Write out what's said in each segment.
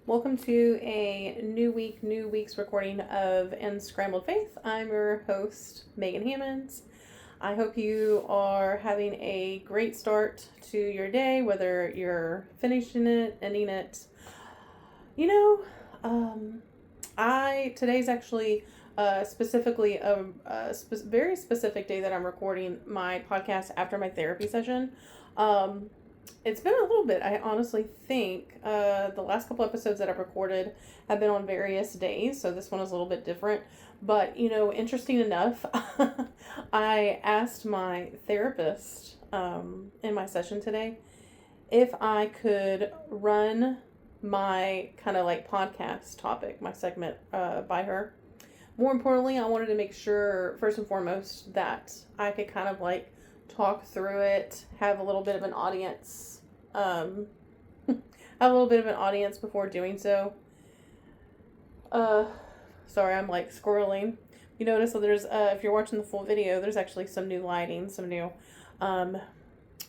Welcome to a new week's recording of Unscrambled Faith. I'm your host, Megan Hammonds. I hope you are having a great start to your day, whether you're finishing it, ending it. Today's actually specifically very specific day that I'm recording my podcast after my therapy session. It's been a little bit. I honestly think the last couple episodes that I've recorded have been on various days, so this one is a little bit different. But, interesting enough, I asked my therapist in my session today if I could run my kind of like podcast topic, my segment by her. More importantly, I wanted to make sure, first and foremost, that I could kind of like talk through it, have a little bit of an audience, have a little bit of an audience before doing so. Sorry, I'm like scrolling. You notice that there's, if you're watching the full video, there's actually some new lighting, some new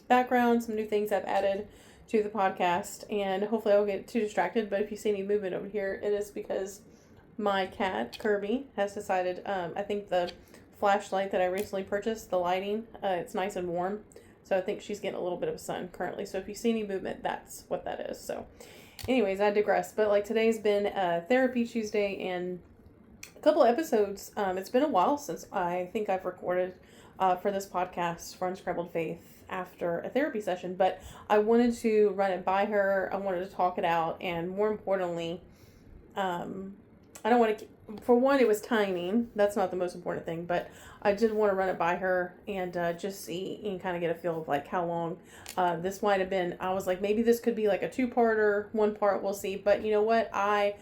background, some new things I've added to the podcast, and hopefully I won't get too distracted, but if you see any movement over here, it is because my cat, Kirby, has decided, I think the flashlight that I recently purchased, the lighting, it's nice and warm, so I think she's getting a little bit of sun currently, so if you see any movement, that's what that is. So anyways, I digress, but like today's been Therapy Tuesday, and a couple of episodes. It's been a while since I think I've recorded for this podcast for Unscrambled Faith after a therapy session, but I wanted to run it by her. I wanted to talk it out, and more importantly, I don't want to, for one, it was timing. That's not the most important thing, but I did want to run it by her and just see and kind of get a feel of like how long this might have been. I was like, maybe this could be like a two-parter, one part, we'll see. But you know what? I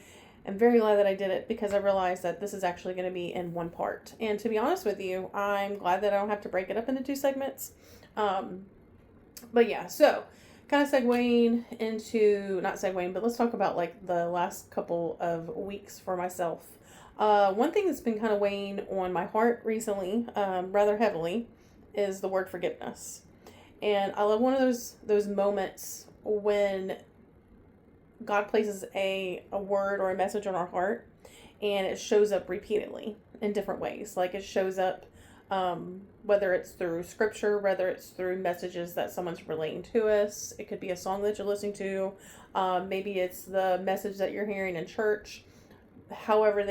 am very glad that I did it because I realized that this is actually going to be in one part. And to be honest with you, I'm glad that I don't have to break it up into two segments. But yeah, so kind of segueing into, not segueing, but let's talk about like the last couple of weeks for myself. One thing that's been kind of weighing on my heart recently, rather heavily, is the word forgiveness. And I love one of those moments when God places a word or a message on our heart, and it shows up repeatedly in different ways. Like it shows up, whether it's through scripture, whether it's through messages that someone's relaying to us. It could be a song that you're listening to. Maybe it's the message that you're hearing in church. Whatever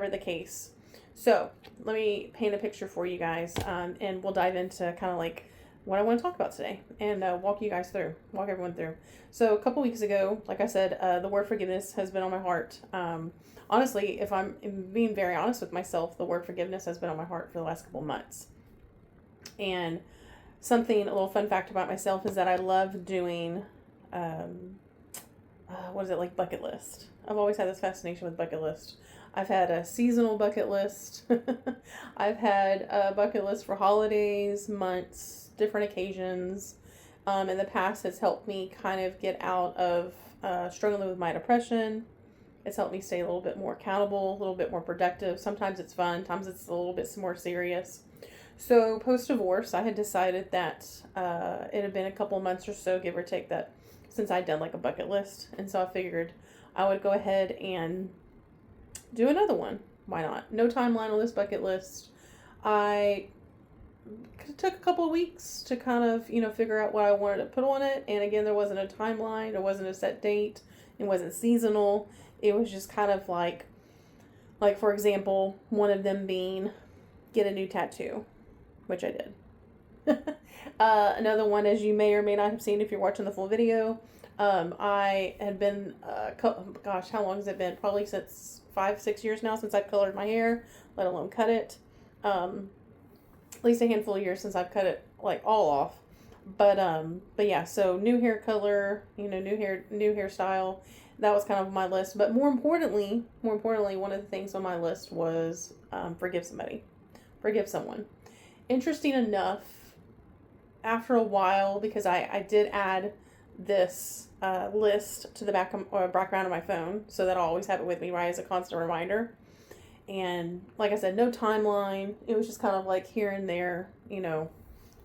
the case. So let me paint a picture for you guys, and we'll dive into kind of like what I want to talk about today and walk everyone through. So a couple weeks ago, like I said, the word forgiveness has been on my heart. Honestly, if I'm being very honest with myself, the word forgiveness has been on my heart for the last couple months. And a little fun fact about myself is that I love doing, like bucket list. I've always had this fascination with bucket list. I've had a seasonal bucket list. I've had a bucket list for holidays, months, different occasions. In the past, it's helped me kind of get out of struggling with my depression. It's helped me stay a little bit more accountable, a little bit more productive. Sometimes it's fun. Sometimes it's a little bit more serious. So post-divorce, I had decided that it had been a couple months or so, give or take, that since I'd done like a bucket list. And so I figured I would go ahead and do another one. Why not? No timeline on this bucket list. I took a couple of weeks to kind of, figure out what I wanted to put on it. And again, there wasn't a timeline. There wasn't a set date. It wasn't seasonal. It was just kind of like for example, one of them being get a new tattoo, which I did. Another one, as you may or may not have seen if you're watching the full video, I had been, how long has it been? Probably since 5-6 years now since I've colored my hair, let alone cut it. At least a handful of years since I've cut it like all off. But yeah, so new hair color, new hairstyle. That was kind of my list. But more importantly, one of the things on my list was forgive someone. Interesting enough, after a while, because I did add this list to the background of my phone, so that I'll always have it with me, right, as a constant reminder. And like I said, no timeline. It was just kind of like here and there,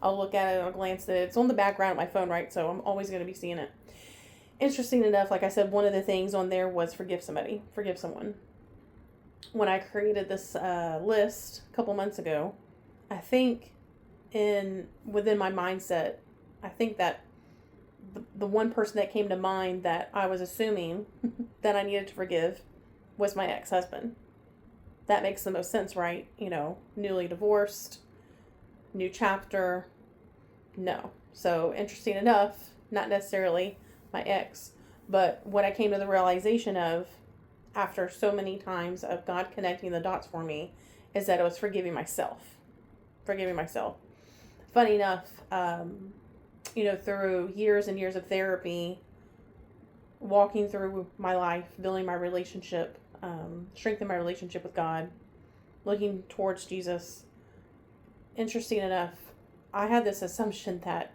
I'll look at it, I'll glance at it. It's on the background of my phone, right? So I'm always going to be seeing it. interesting enough, like I said, one of the things on there was forgive somebody, forgive someone. When I created this list a couple months ago, I think within my mindset, I think that the one person that came to mind that I was assuming that I needed to forgive was my ex-husband. That makes the most sense, right? Newly divorced, new chapter. No. So interesting enough, not necessarily my ex, but what I came to the realization of after so many times of God connecting the dots for me is that it was forgiving myself. Forgiving myself. Funny enough, through years and years of therapy, walking through my life, building my relationship, strengthening my relationship with God, looking towards Jesus, interesting enough, I had this assumption that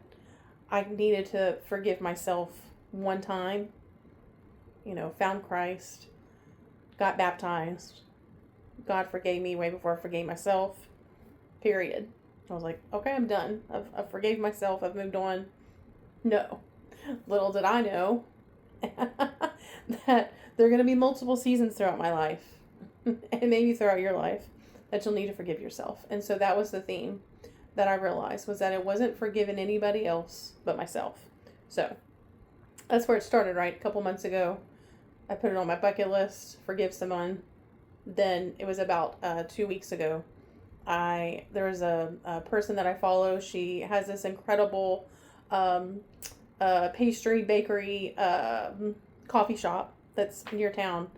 I needed to forgive myself one time, found Christ, got baptized, God forgave me way before I forgave myself, period. I was like, okay, I'm done. I've forgave myself. I've moved on. No. Little did I know that there are going to be multiple seasons throughout my life, and maybe throughout your life, that you'll need to forgive yourself. And so that was the theme that I realized, was that it wasn't forgiving anybody else but myself. So that's where it started, right? A couple months ago, I put it on my bucket list, forgive someone. Then it was about 2 weeks ago. There was a person that I follow. She has this incredible pastry, bakery, coffee shop that's near town.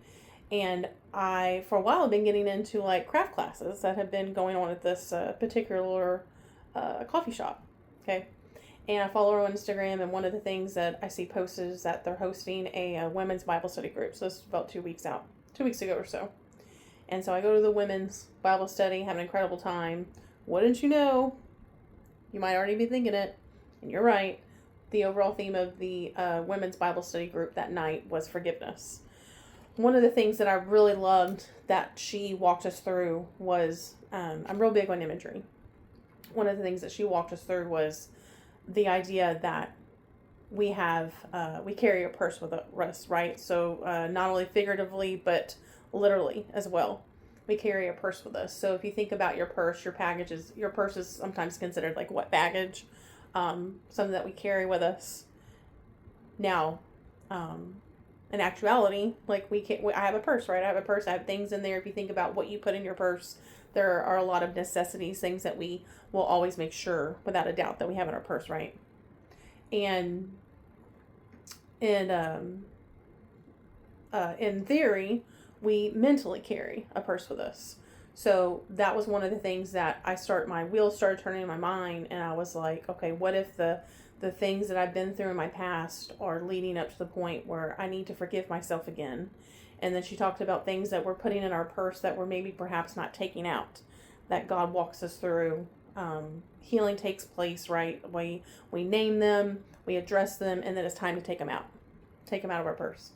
And I, for a while, have been getting into like craft classes that have been going on at this particular coffee shop. Okay. And I follow her on Instagram, and one of the things that I see posted is that they're hosting a women's Bible study group. So this is about 2 weeks ago or so. And so I go to the women's Bible study, have an incredible time. Wouldn't you know, you might already be thinking it, and you're right, the overall theme of the women's Bible study group that night was forgiveness. One of the things that I really loved that she walked us through was, I'm real big on imagery. One of the things that she walked us through was the idea that we carry a purse with us, right? So not only figuratively, but literally as well. We carry a purse with us. So if you think about your purse, your purse is sometimes considered like what baggage, something that we carry with us. Now, in actuality, like I have a purse, right? I have a purse. I have things in there. If you think about what you put in your purse, there are a lot of necessities, things that we will always make sure, without a doubt, that we have in our purse, right? And in theory, we mentally carry a purse with us. So that was one of the things that my wheels started turning in my mind, and I was like, okay, what if the things that I've been through in my past are leading up to the point where I need to forgive myself again? And then she talked about things that we're putting in our purse that we're maybe perhaps not taking out, that God walks us through. Healing takes place, right? We name them, we address them, and then it's time to take them out of our purse.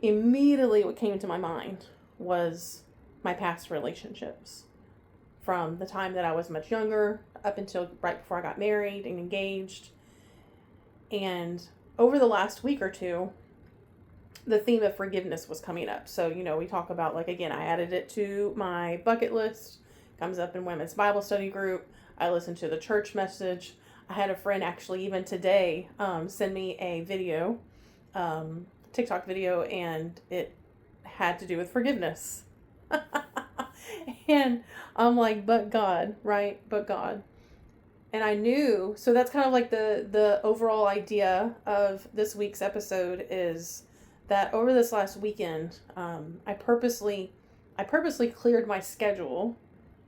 Immediately what came to my mind was my past relationships, from the time that I was much younger up until right before I got married and engaged. And over the last week or two, the theme of forgiveness was coming up. So, we talk about, like, again, I added it to my bucket list, comes up in women's Bible study group. I listened to the church message. I had a friend actually even today send me a video, TikTok video, and it had to do with forgiveness. And I'm like, but God, right? But God. And I knew, so that's kind of like the overall idea of this week's episode, is that over this last weekend, I purposely cleared my schedule.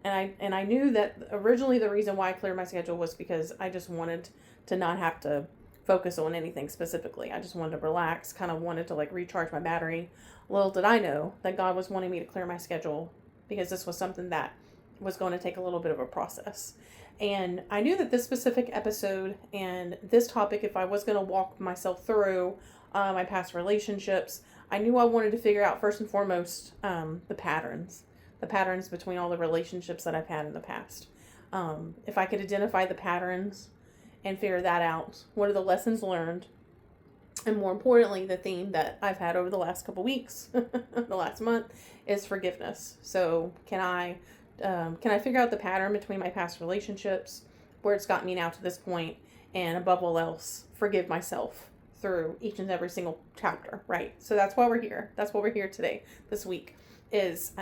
And I knew that originally the reason why I cleared my schedule was because I just wanted to not have to focus on anything specifically. I just wanted to relax, kind of wanted to like recharge my battery. Little did I know that God was wanting me to clear my schedule, because this was something that was going to take a little bit of a process. And I knew that this specific episode and this topic, if I was going to walk myself through my past relationships, I knew I wanted to figure out first and foremost the patterns between all the relationships that I've had in the past. If I could identify the patterns and figure that out, what are the lessons learned, And more importantly, the theme that I've had over the last couple weeks, the last month, is forgiveness. So can I figure out the pattern between my past relationships, where it's got me now to this point, and above all else, forgive myself through each and every single chapter, right? So that's why we're here. That's why we're here today, this week, is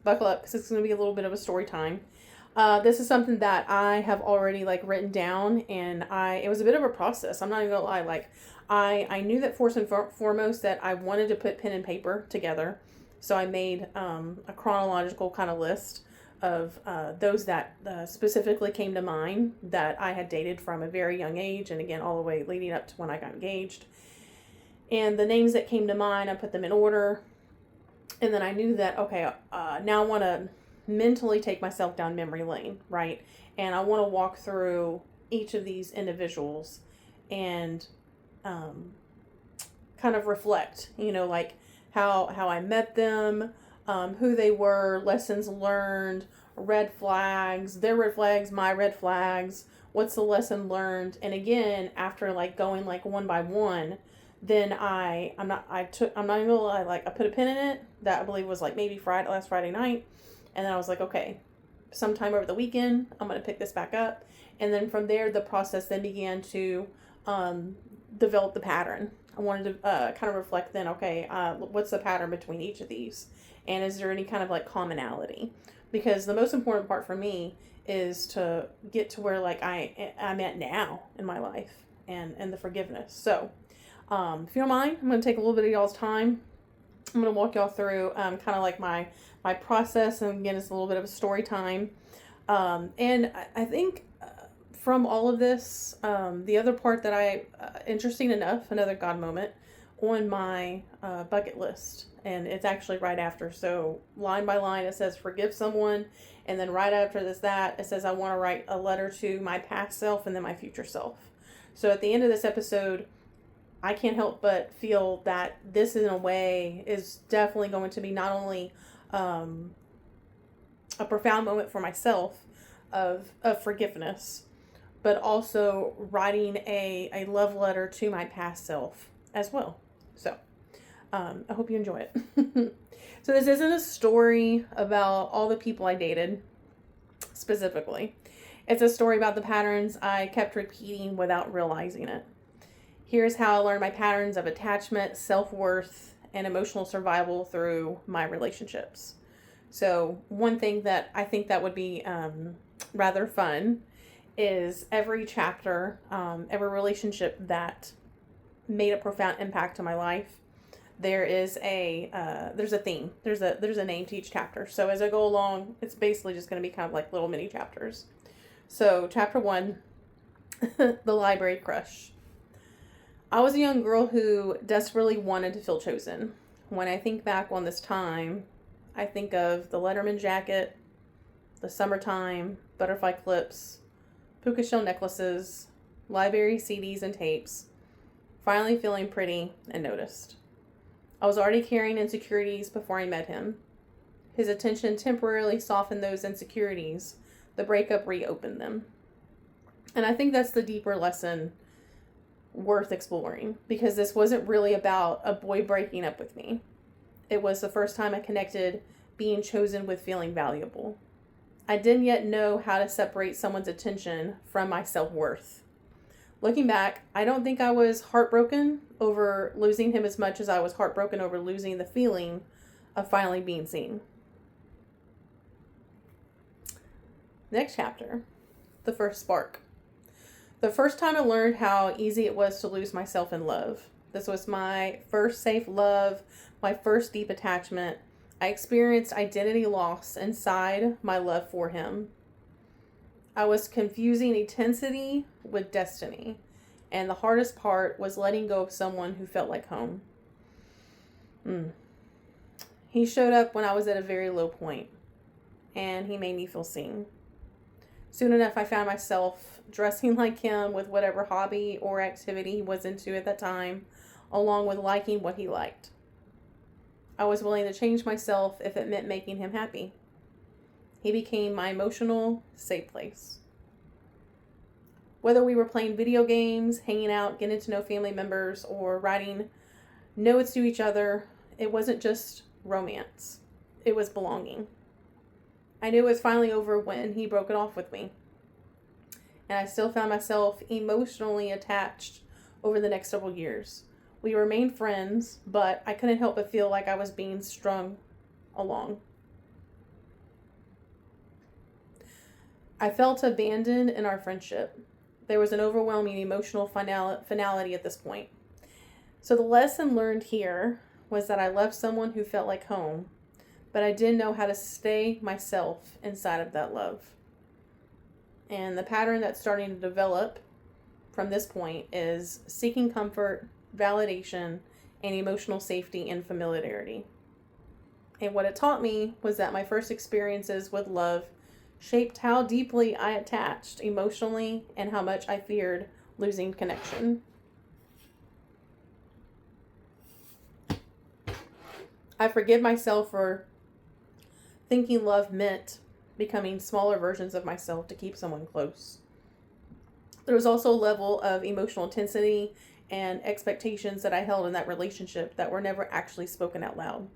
buckle up, because it's going to be a little bit of a story time. This is something that I have already written down, and it was a bit of a process. I'm not even gonna lie. I knew that first and foremost that I wanted to put pen and paper together. So I made a chronological kind of list of those that specifically came to mind that I had dated from a very young age, and again all the way leading up to when I got engaged. And the names that came to mind, I put them in order. And then I knew that, okay, now I want to mentally take myself down memory lane, right? And I want to walk through each of these individuals and kind of reflect, how I met them, who they were, lessons learned, red flags, their red flags, my red flags, what's the lesson learned. And again, after going one by one, then I'm not even gonna lie, I put a pin in it that I believe was maybe last Friday night. And then I was like, okay, sometime over the weekend, I'm going to pick this back up. And then from there, the process then began to develop the pattern. I wanted to kind of reflect then, okay, what's the pattern between each of these? And is there any kind of commonality? Because the most important part for me is to get to where I'm at now in my life and the forgiveness. So if you don't mind, I'm going to take a little bit of y'all's time. I'm going to walk y'all through kind of my process, and again, it's a little bit of a story time. And I think from all of this, the other part that interesting enough, another God moment on my bucket list, and it's actually right after. So line by line, it says forgive someone, and then right after it says I want to write a letter to my past self and then my future self. So at the end of this episode, I can't help but feel that this, in a way, is definitely going to be not only a profound moment for myself of forgiveness, but also writing a love letter to my past self as well. So I hope you enjoy it. So this isn't a story about all the people I dated specifically. It's a story about the patterns I kept repeating without realizing it. Here's how I learned my patterns of attachment, self-worth, and emotional survival through my relationships. So one thing that I think that would be rather fun is every chapter, every relationship that made a profound impact on my life, there's a theme. There's a name to each chapter. So as I go along, it's basically just going to be kind of like little mini chapters. So chapter 1, the library crush. I was a young girl who desperately wanted to feel chosen. When I think back on this time, I think of the Letterman jacket, the summertime, butterfly clips, puka shell necklaces, library CDs and tapes, finally feeling pretty and noticed. I was already carrying insecurities before I met him. His attention temporarily softened those insecurities. The breakup reopened them. And I think that's the deeper lesson worth exploring, because this wasn't really about a boy breaking up with me. It was the first time I connected being chosen with feeling valuable. I didn't yet know how to separate someone's attention from my self-worth. Looking back, I don't think I was heartbroken over losing him as much as I was heartbroken over losing the feeling of finally being seen. Next chapter, the first spark. The first time I learned how easy it was to lose myself in love. This was my first safe love, my first deep attachment. I experienced identity loss inside my love for him. I was confusing intensity with destiny, and the hardest part was letting go of someone who felt like home. He showed up when I was at a very low point, and he made me feel seen. Soon enough, I found myself dressing like him with whatever hobby or activity he was into at that time, along with liking what he liked. I was willing to change myself if it meant making him happy. He became my emotional safe place. Whether we were playing video games, hanging out, getting to know family members, or writing notes to each other, it wasn't just romance. It was belonging. I knew it was finally over when he broke it off with me. And I still found myself emotionally attached over the next several years. We remained friends, but I couldn't help but feel like I was being strung along. I felt abandoned in our friendship. There was an overwhelming emotional finality at this point. So the lesson learned here was that I left someone who felt like home, but I didn't know how to stay myself inside of that love. And the pattern that's starting to develop from this point is seeking comfort, validation, and emotional safety and familiarity. And what it taught me was that my first experiences with love shaped how deeply I attached emotionally and how much I feared losing connection. I forgive myself for thinking love meant becoming smaller versions of myself to keep someone close. There was also a level of emotional intensity and expectations that I held in that relationship that were never actually spoken out loud.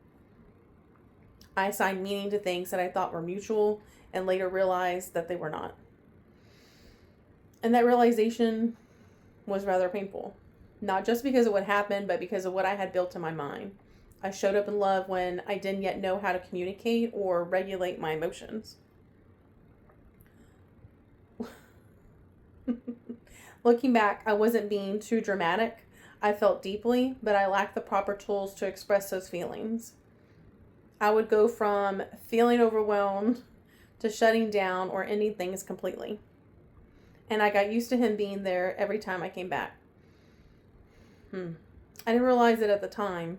I assigned meaning to things that I thought were mutual and later realized that they were not. And that realization was rather painful. Not just because of what happened, but because of what I had built in my mind. I showed up in love when I didn't yet know how to communicate or regulate my emotions. Looking back, I wasn't being too dramatic. I felt deeply, but I lacked the proper tools to express those feelings. I would go from feeling overwhelmed to shutting down or ending things completely. And I got used to him being there every time I came back. I didn't realize it at the time,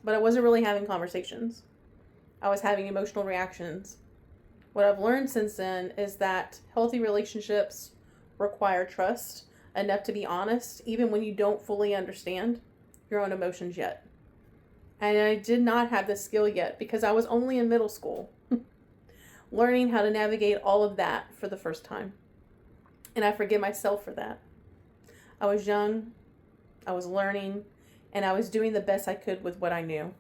but I wasn't really having conversations. I was having emotional reactions. What I've learned since then is that healthy relationships require trust enough to be honest, even when you don't fully understand your own emotions yet. And I did not have this skill yet because I was only in middle school, learning how to navigate all of that for the first time. And I forgive myself for that. I was young, I was learning, and I was doing the best I could with what I knew.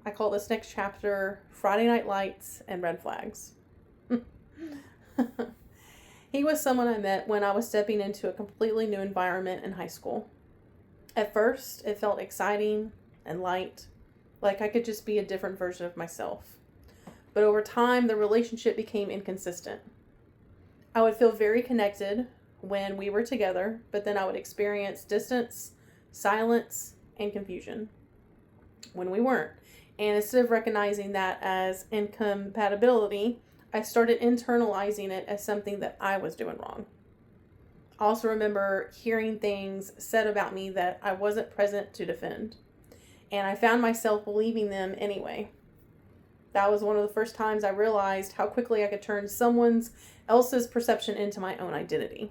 I call this next chapter Friday Night Lights and Red Flags. He was someone I met when I was stepping into a completely new environment in high school. At first, it felt exciting and light, like I could just be a different version of myself. But over time, the relationship became inconsistent. I would feel very connected when we were together, but then I would experience distance, silence, and confusion when we weren't. And instead of recognizing that as incompatibility, I started internalizing it as something that I was doing wrong. I also remember hearing things said about me that I wasn't present to defend. And I found myself believing them anyway. That was one of the first times I realized how quickly I could turn someone else's perception into my own identity.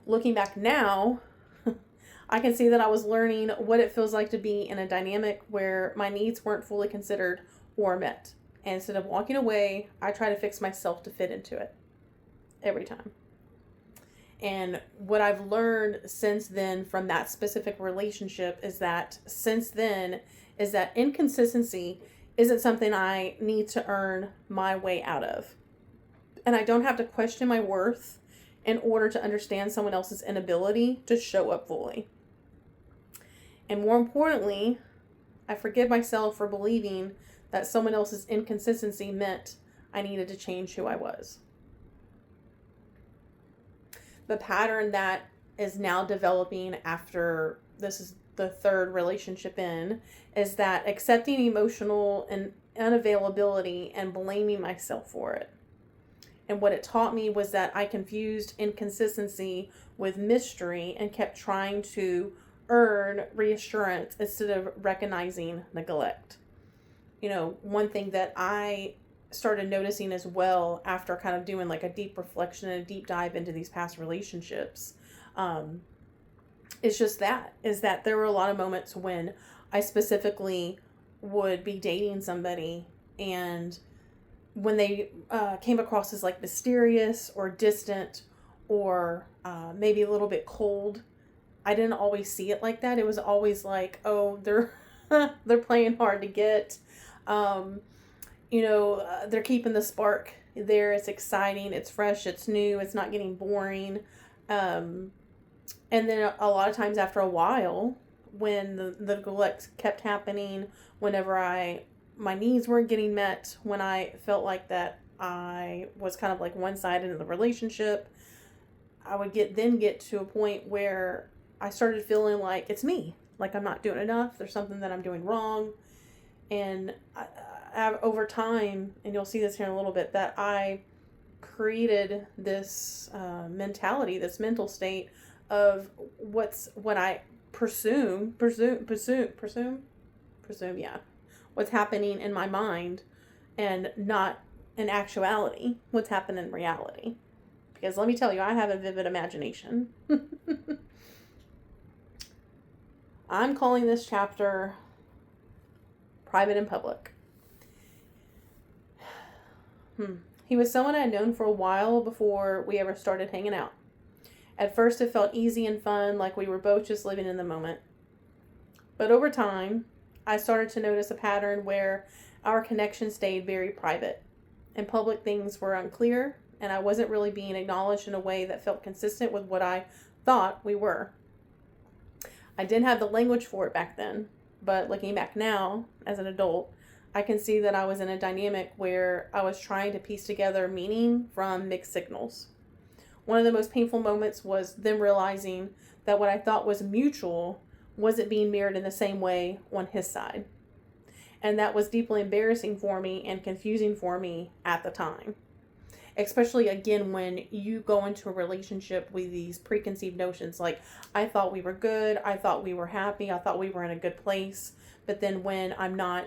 Looking back now, I can see that I was learning what it feels like to be in a dynamic where my needs weren't fully considered or met. And instead of walking away, I try to fix myself to fit into it every time. And what I've learned since then from that specific relationship is that inconsistency isn't something I need to earn my way out of. And I don't have to question my worth in order to understand someone else's inability to show up fully. And more importantly, I forgive myself for believing that someone else's inconsistency meant I needed to change who I was. The pattern that is now developing after this is the third relationship in is that accepting emotional and unavailability and blaming myself for it. And what it taught me was that I confused inconsistency with mystery and kept trying to earn reassurance instead of recognizing neglect. You know, one thing that I started noticing as well after kind of doing like a deep reflection and a deep dive into these past relationships is that there were a lot of moments when I specifically would be dating somebody and when they came across as like mysterious or distant or maybe a little bit cold, I didn't always see it like that. It was always like, oh, they're they're playing hard to get. They're keeping the spark there. It's exciting. It's fresh. It's new. It's not getting boring. And then a lot of times after a while, when the neglect kept happening, whenever my needs weren't getting met, when I felt like that I was kind of like one-sided in the relationship, I would get to a point where I started feeling like it's me. Like I'm not doing enough. There's something that I'm doing wrong. And over time, and you'll see this here in a little bit, that I created this mentality, this mental state of what I presume, yeah, what's happening in my mind, and not in actuality what's happening in reality. Because let me tell you, I have a vivid imagination. I'm calling this chapter Private and Public. He was someone I had known for a while before we ever started hanging out. At first it felt easy and fun, like we were both just living in the moment. But over time, I started to notice a pattern where our connection stayed very private. In public, things were unclear, and I wasn't really being acknowledged in a way that felt consistent with what I thought we were. I didn't have the language for it back then, but looking back now, as an adult, I can see that I was in a dynamic where I was trying to piece together meaning from mixed signals. One of the most painful moments was them realizing that what I thought was mutual wasn't being mirrored in the same way on his side. And that was deeply embarrassing for me and confusing for me at the time. Especially, again, when you go into a relationship with these preconceived notions, like, I thought we were good, I thought we were happy, I thought we were in a good place. But then when I'm not,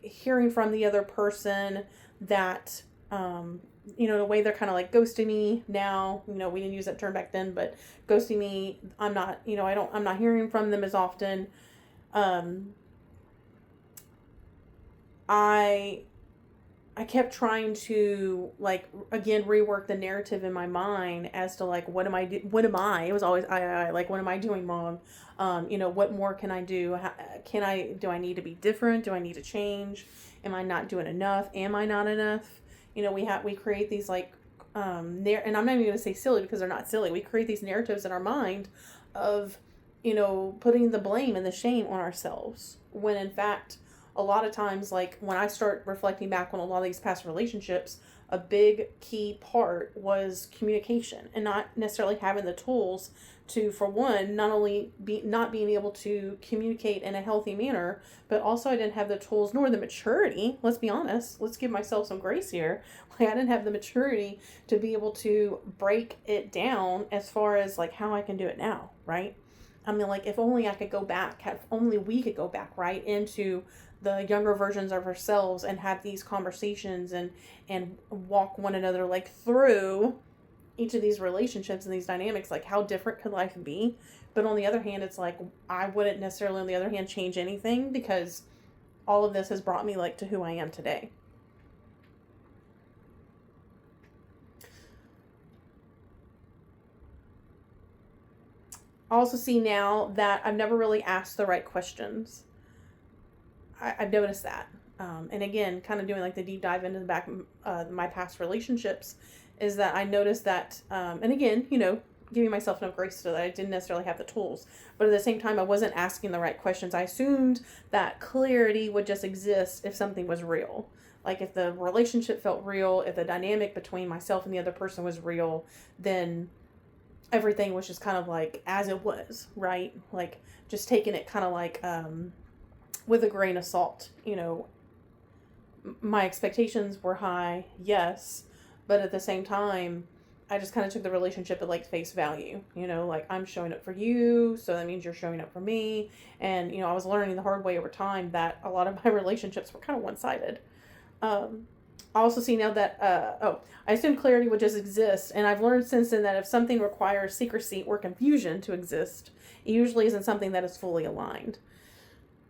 hearing from the other person that, the way they're kind of like ghosting me now, we didn't use that term back then, but ghosting me, I'm not, I'm not hearing from them as often. I kept trying to, like, again, rework the narrative in my mind as to, like, what am I? It was always, like, what am I doing wrong? What more can I do? Do I need to be different? Do I need to change? Am I not doing enough? Am I not enough? We create these, like, and I'm not even going to say silly because they're not silly. We create these narratives in our mind of, putting the blame and the shame on ourselves, when in fact, a lot of times, like, when I start reflecting back on a lot of these past relationships, a big key part was communication, and not necessarily having the tools to, for one, not only not being able to communicate in a healthy manner, but also I didn't have the tools nor the maturity. Let's be honest. Let's give myself some grace here. Like, I didn't have the maturity to be able to break it down as far as, like, how I can do it now, right? I mean, like, if only I could go back, if only we could go back, right, into the younger versions of ourselves and have these conversations and walk one another, like, through each of these relationships and these dynamics. Like, how different could life be? But on the other hand, it's like, I wouldn't necessarily, on the other hand, change anything, because all of this has brought me, like, to who I am today. I also see now that I've never really asked the right questions. I've noticed that. And again, kind of doing, like, the deep dive into the back of my past relationships, is that I noticed that, and again, giving myself enough grace so that I didn't necessarily have the tools, but at the same time, I wasn't asking the right questions. I assumed that clarity would just exist if something was real. Like, if the relationship felt real, if the dynamic between myself and the other person was real, then everything was just kind of like as it was, right? Like, just taking it kind of like, with a grain of salt. My expectations were high, yes, but at the same time, I just kind of took the relationship at, like, face value. Like, I'm showing up for you, so that means you're showing up for me. And I was learning the hard way over time that a lot of my relationships were kind of one-sided. I also see now that I assumed clarity would just exist, and I've learned since then that if something requires secrecy or confusion to exist, it usually isn't something that is fully aligned.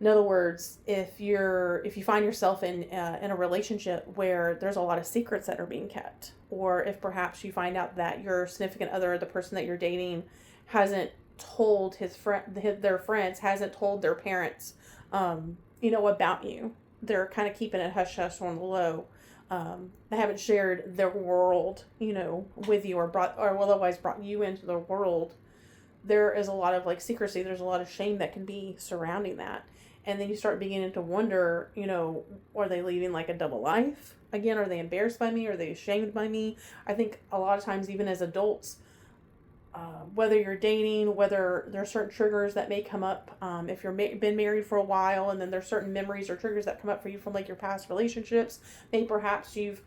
In other words, if you find yourself in a relationship where there's a lot of secrets that are being kept, or if perhaps you find out that your significant other, the person that you're dating, hasn't told their friends, hasn't told their parents, about you. They're kind of keeping it hush hush on the low. They haven't shared their world, with you, or otherwise brought you into their world. There is a lot of like secrecy. There's a lot of shame that can be surrounding that. And then you start beginning to wonder, are they leading like a double life? Again, are they embarrassed by me? Are they ashamed by me? I think a lot of times, even as adults, whether you're dating, whether there are certain triggers that may come up, if you've been married for a while, and then there's certain memories or triggers that come up for you from like your past relationships. Maybe perhaps you've,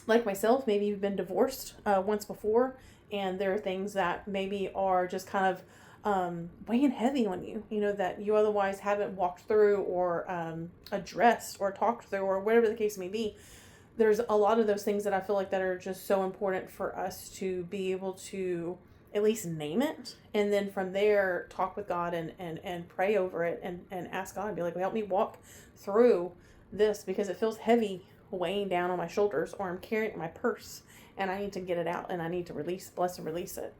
like myself, maybe you've been divorced once before, and there are things that maybe are just kind of weighing heavy on you, that you otherwise haven't walked through, or addressed, or talked through, or whatever the case may be. There's a lot of those things that I feel like that are just so important for us to be able to at least name it, and then from there talk with God and pray over it, and ask God, and be like, well, help me walk through this, because it feels heavy weighing down on my shoulders, or I'm carrying it in my purse, and I need to get it out, and I need to bless and release it.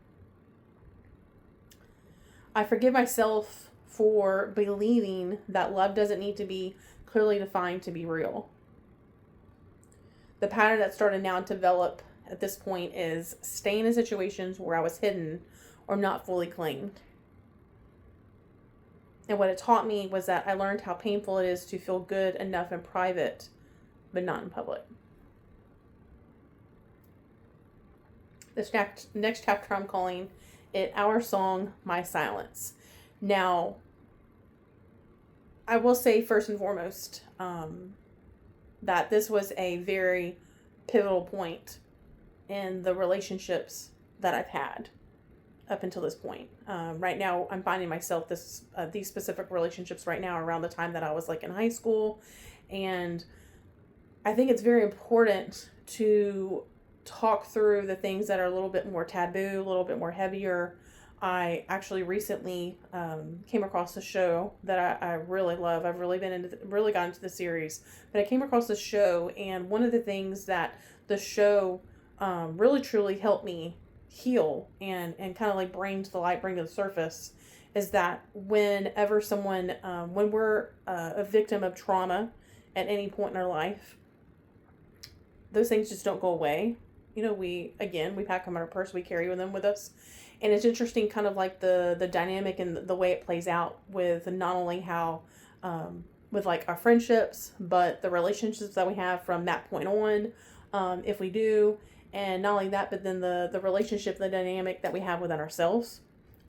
I forgive myself for believing that love doesn't need to be clearly defined to be real. The pattern that started now to develop at this point is staying in situations where I was hidden or not fully claimed. And what it taught me was that I learned how painful it is to feel good enough in private, but not in public. This next chapter I'm calling it Our Song, My Silence. Now, I will say first and foremost, that this was a very pivotal point in the relationships that I've had up until this point. Right now, I'm finding myself these specific relationships right now around the time that I was like in high school. And I think it's very important to talk through the things that are a little bit more taboo, a little bit more heavier. I actually recently came across a show that I really love. I've really really got into the series, but I came across this show, and one of the things that the show really truly helped me heal and kind of like bring to the surface is that whenever someone, when we're a victim of trauma at any point in our life, those things just don't go away. We pack them in our purse, we carry them with us. And it's interesting kind of like the dynamic and the way it plays out with not only how, with like our friendships, but the relationships that we have from that point on, if we do. And not only that, but then the relationship, the dynamic that we have within ourselves.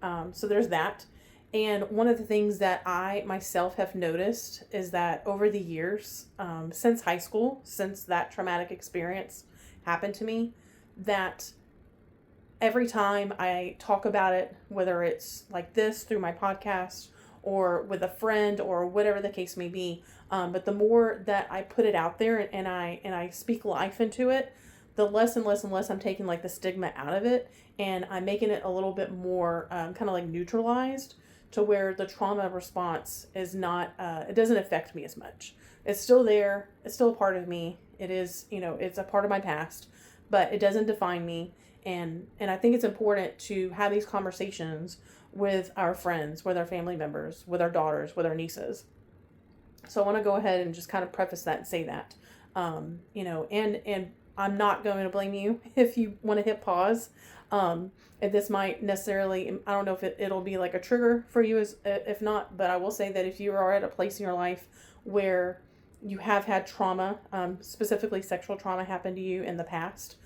So there's that. And one of the things that I myself have noticed is that over the years, since high school, since that traumatic experience happened to me, that every time I talk about it, whether it's like this through my podcast or with a friend or whatever the case may be, but the more that I put it out there and I speak life into it, the less and less and less I'm taking like the stigma out of it, and I'm making it a little bit more kind of like neutralized, to where the trauma response is not, it doesn't affect me as much. It's still there. It's still a part of me. It is, it's a part of my past, but it doesn't define me. And I think it's important to have these conversations with our friends, with our family members, with our daughters, with our nieces. So I want to go ahead and just kind of preface that and say that, and I'm not going to blame you if you want to hit pause. If this might necessarily, I don't know if it'll be like a trigger for you, if not, but I will say that if you are at a place in your life where you have had trauma, specifically sexual trauma happen to you in the past,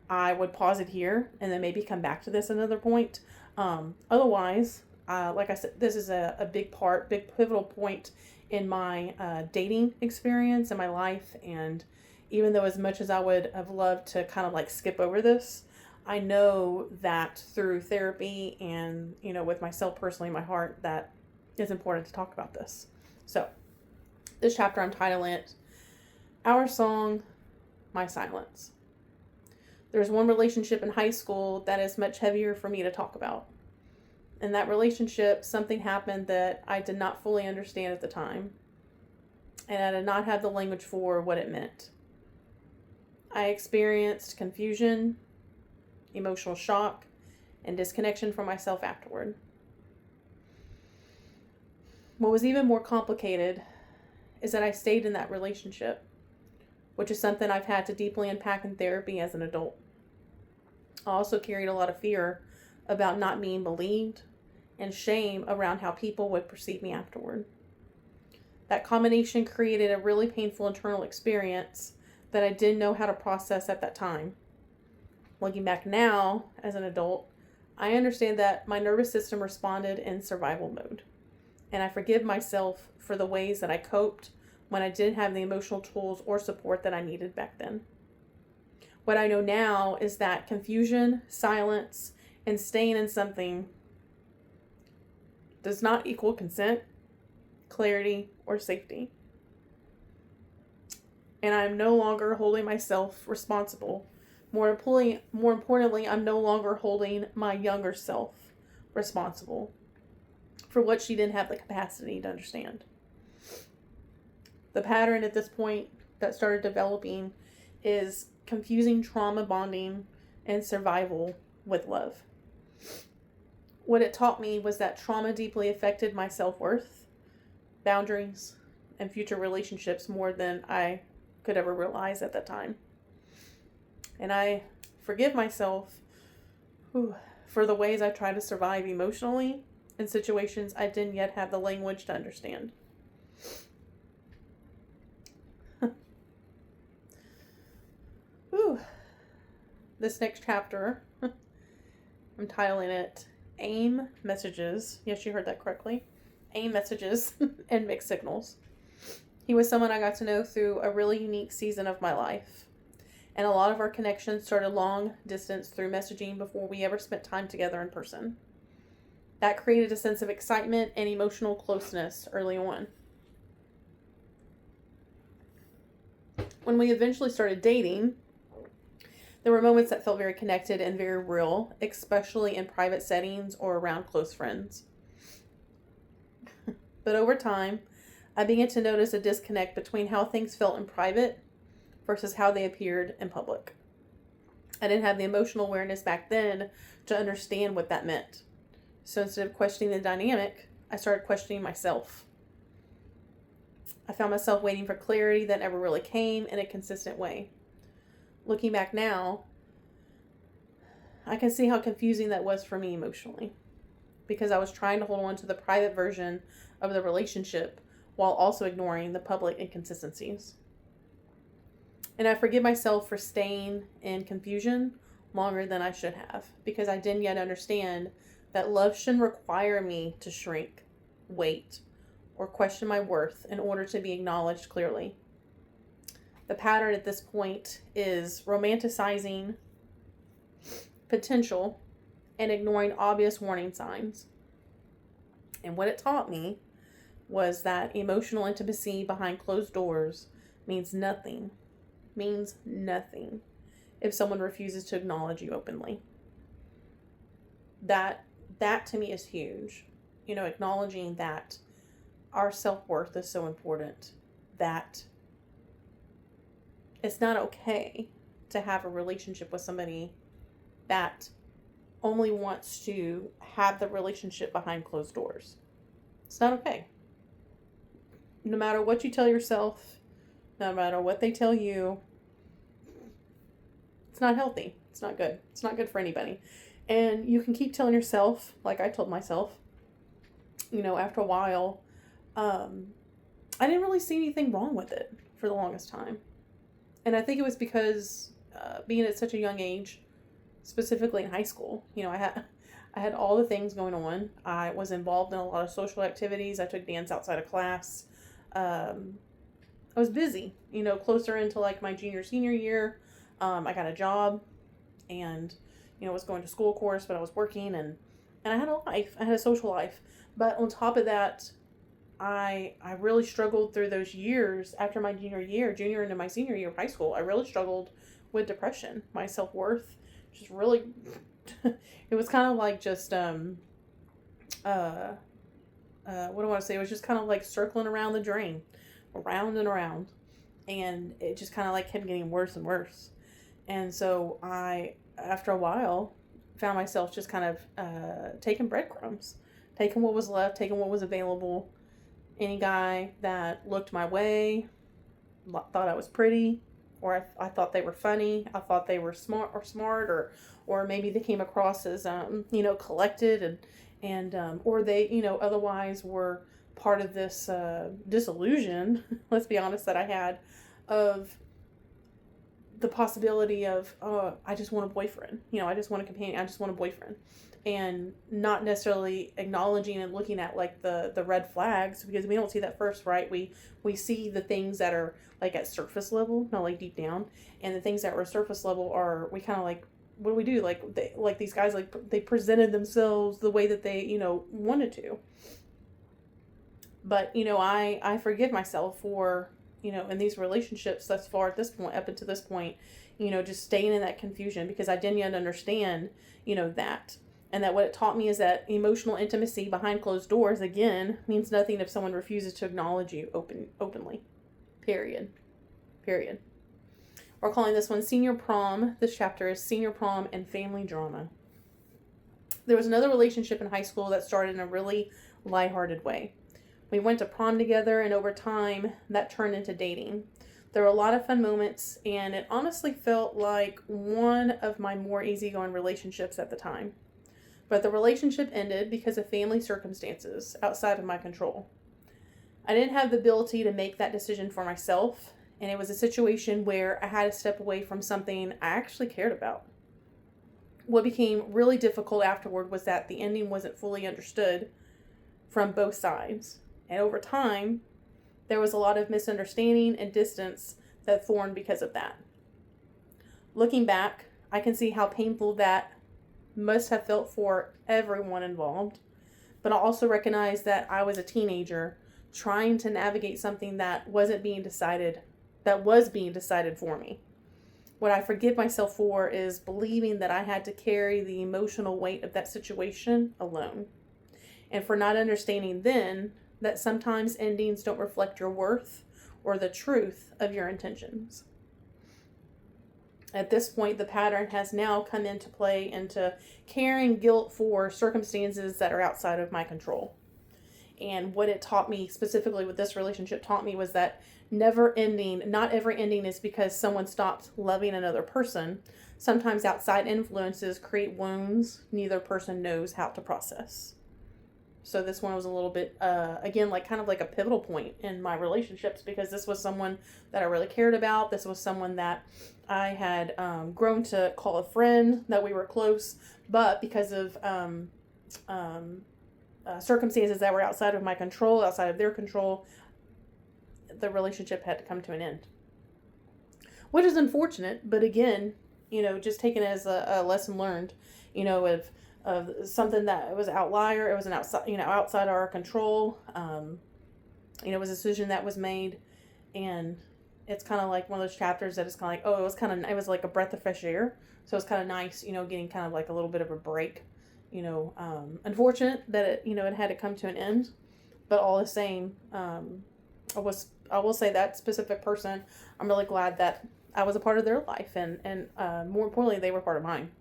I would pause it here and then maybe come back to this another point. Otherwise, like I said, this is a big pivotal point in my dating experience in my life. And even though as much as I would have loved to kind of like skip over this, I know that through therapy and, with myself personally in my heart, that it's important to talk about this. So this chapter, I'm titling it Our Song, My Silence. There's one relationship in high school that is much heavier for me to talk about. In that relationship, something happened that I did not fully understand at the time, and I did not have the language for what it meant. I experienced confusion, emotional shock, and disconnection from myself afterward. What was even more complicated is that I stayed in that relationship, which is something I've had to deeply unpack in therapy as an adult. I also carried a lot of fear about not being believed and shame around how people would perceive me afterward. That combination created a really painful internal experience that I didn't know how to process at that time. Looking back now as an adult, I understand that my nervous system responded in survival mode. And I forgive myself for the ways that I coped when I didn't have the emotional tools or support that I needed back then. What I know now is that confusion, silence, and staying in something does not equal consent, clarity, or safety. And I'm no longer holding myself responsible. More importantly, I'm no longer holding my younger self responsible for what she didn't have the capacity to understand. The pattern at this point that started developing is confusing trauma bonding and survival with love. What it taught me was that trauma deeply affected my self-worth, boundaries, and future relationships more than I could ever realize at that time. And I forgive myself for the ways I try to survive emotionally in situations I didn't yet have the language to understand. This next chapter, I'm titling it AIM Messages. Yes, you heard that correctly. AIM Messages and Mixed Signals. He was someone I got to know through a really unique season of my life. And a lot of our connections started long distance through messaging before we ever spent time together in person. That created a sense of excitement and emotional closeness early on. When we eventually started dating, there were moments that felt very connected and very real, especially in private settings or around close friends. But over time, I began to notice a disconnect between how things felt in private versus how they appeared in public. I didn't have the emotional awareness back then to understand what that meant. So instead of questioning the dynamic, I started questioning myself. I found myself waiting for clarity that never really came in a consistent way. Looking back now, I can see how confusing that was for me emotionally, because I was trying to hold on to the private version of the relationship while also ignoring the public inconsistencies. And I forgive myself for staying in confusion longer than I should have, because I didn't yet understand that love shouldn't require me to shrink, wait, or question my worth in order to be acknowledged clearly. The pattern at this point is romanticizing potential and ignoring obvious warning signs. And what it taught me was that emotional intimacy behind closed doors means nothing if someone refuses to acknowledge you openly. That to me is huge. Acknowledging that our self-worth is so important, that it's not okay to have a relationship with somebody that only wants to have the relationship behind closed doors. It's not okay. No matter what you tell yourself, no matter what they tell you, it's not healthy. It's not good. It's not good for anybody. And you can keep telling yourself, like I told myself, after a while, I didn't really see anything wrong with it for the longest time. And I think it was because being at such a young age, specifically in high school, I had all the things going on. I was involved in a lot of social activities. I took dance outside of class. I was busy, closer into like my senior year. I got a job and, was going to school, of course, but I was working and I had a life. I had a social life. But on top of that, I really struggled through those years after my junior into my senior year of high school. I really struggled with depression. My self-worth just really, it was kind of like just, what do I want to say? It was just kind of like circling around the drain, around and around. And it just kind of like kept getting worse and worse. And so after a while, found myself just kind of taking breadcrumbs, taking what was left, taking what was available. Any guy that looked my way, thought I was pretty, or I thought they were funny, I thought they were smart, or maybe they came across as collected, and or they otherwise were part of this disillusion. Let's be honest, that I had of the possibility of, I just want a boyfriend. I just want a companion. I just want a boyfriend. And not necessarily acknowledging and looking at like the red flags, because we don't see that first, right? We see the things that are like at surface level, not like deep down. And the things that were surface level are, we kind of like, what do we do? Like these guys, like they presented themselves the way that they, wanted to. But, I forgive myself for, in these relationships thus far at this point, up until this point, just staying in that confusion, because I didn't yet understand, that. And that what it taught me is that emotional intimacy behind closed doors, again, means nothing if someone refuses to acknowledge you openly. Period. We're calling this one Senior Prom. This chapter is Senior Prom and Family Drama. There was another relationship in high school that started in a really lighthearted way. We went to prom together, and over time, that turned into dating. There were a lot of fun moments, and it honestly felt like one of my more easygoing relationships at the time. But the relationship ended because of family circumstances outside of my control. I didn't have the ability to make that decision for myself, and it was a situation where I had to step away from something I actually cared about. What became really difficult afterward was that the ending wasn't fully understood from both sides. And over time, there was a lot of misunderstanding and distance that formed because of that. Looking back, I can see how painful that must have felt for everyone involved. But I also recognize that I was a teenager trying to navigate something that was being decided for me. What I forgive myself for is believing that I had to carry the emotional weight of that situation alone. And for not understanding then that sometimes endings don't reflect your worth or the truth of your intentions. At this point, the pattern has now come into play into carrying guilt for circumstances that are outside of my control. And what it taught me, specifically what this relationship taught me, was that not every ending is because someone stopped loving another person. Sometimes outside influences create wounds neither person knows how to process. So this one was a little bit, again, like kind of like a pivotal point in my relationships, because this was someone that I really cared about. This was someone that I had grown to call a friend, that we were close, but because of circumstances that were outside of my control, outside of their control, the relationship had to come to an end. Which is unfortunate, but again, just taken as a lesson learned, of something that was outlier. It was an outside our control. It was a decision that was made, and it's kind of like one of those chapters that is kind of like, it was like a breath of fresh air. So it's kind of nice, getting kind of like a little bit of a break, unfortunate that it had to come to an end, but all the same, I will say that specific person, I'm really glad that I was a part of their life, and more importantly, they were part of mine.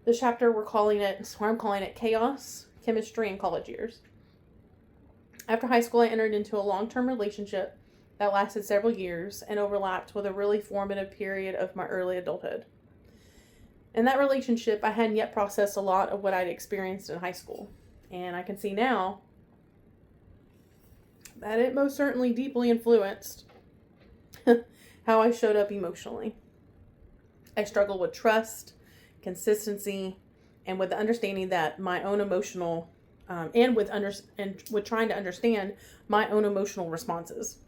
This chapter, I'm calling it Chaos, Chemistry, and College Years. After high school, I entered into a long-term relationship that lasted several years and overlapped with a really formative period of my early adulthood. In that relationship, I hadn't yet processed a lot of what I'd experienced in high school. And I can see now that it most certainly deeply influenced how I showed up emotionally. I struggled with trust, consistency, and with the understanding that my own emotional, and with trying to understand my own emotional responses.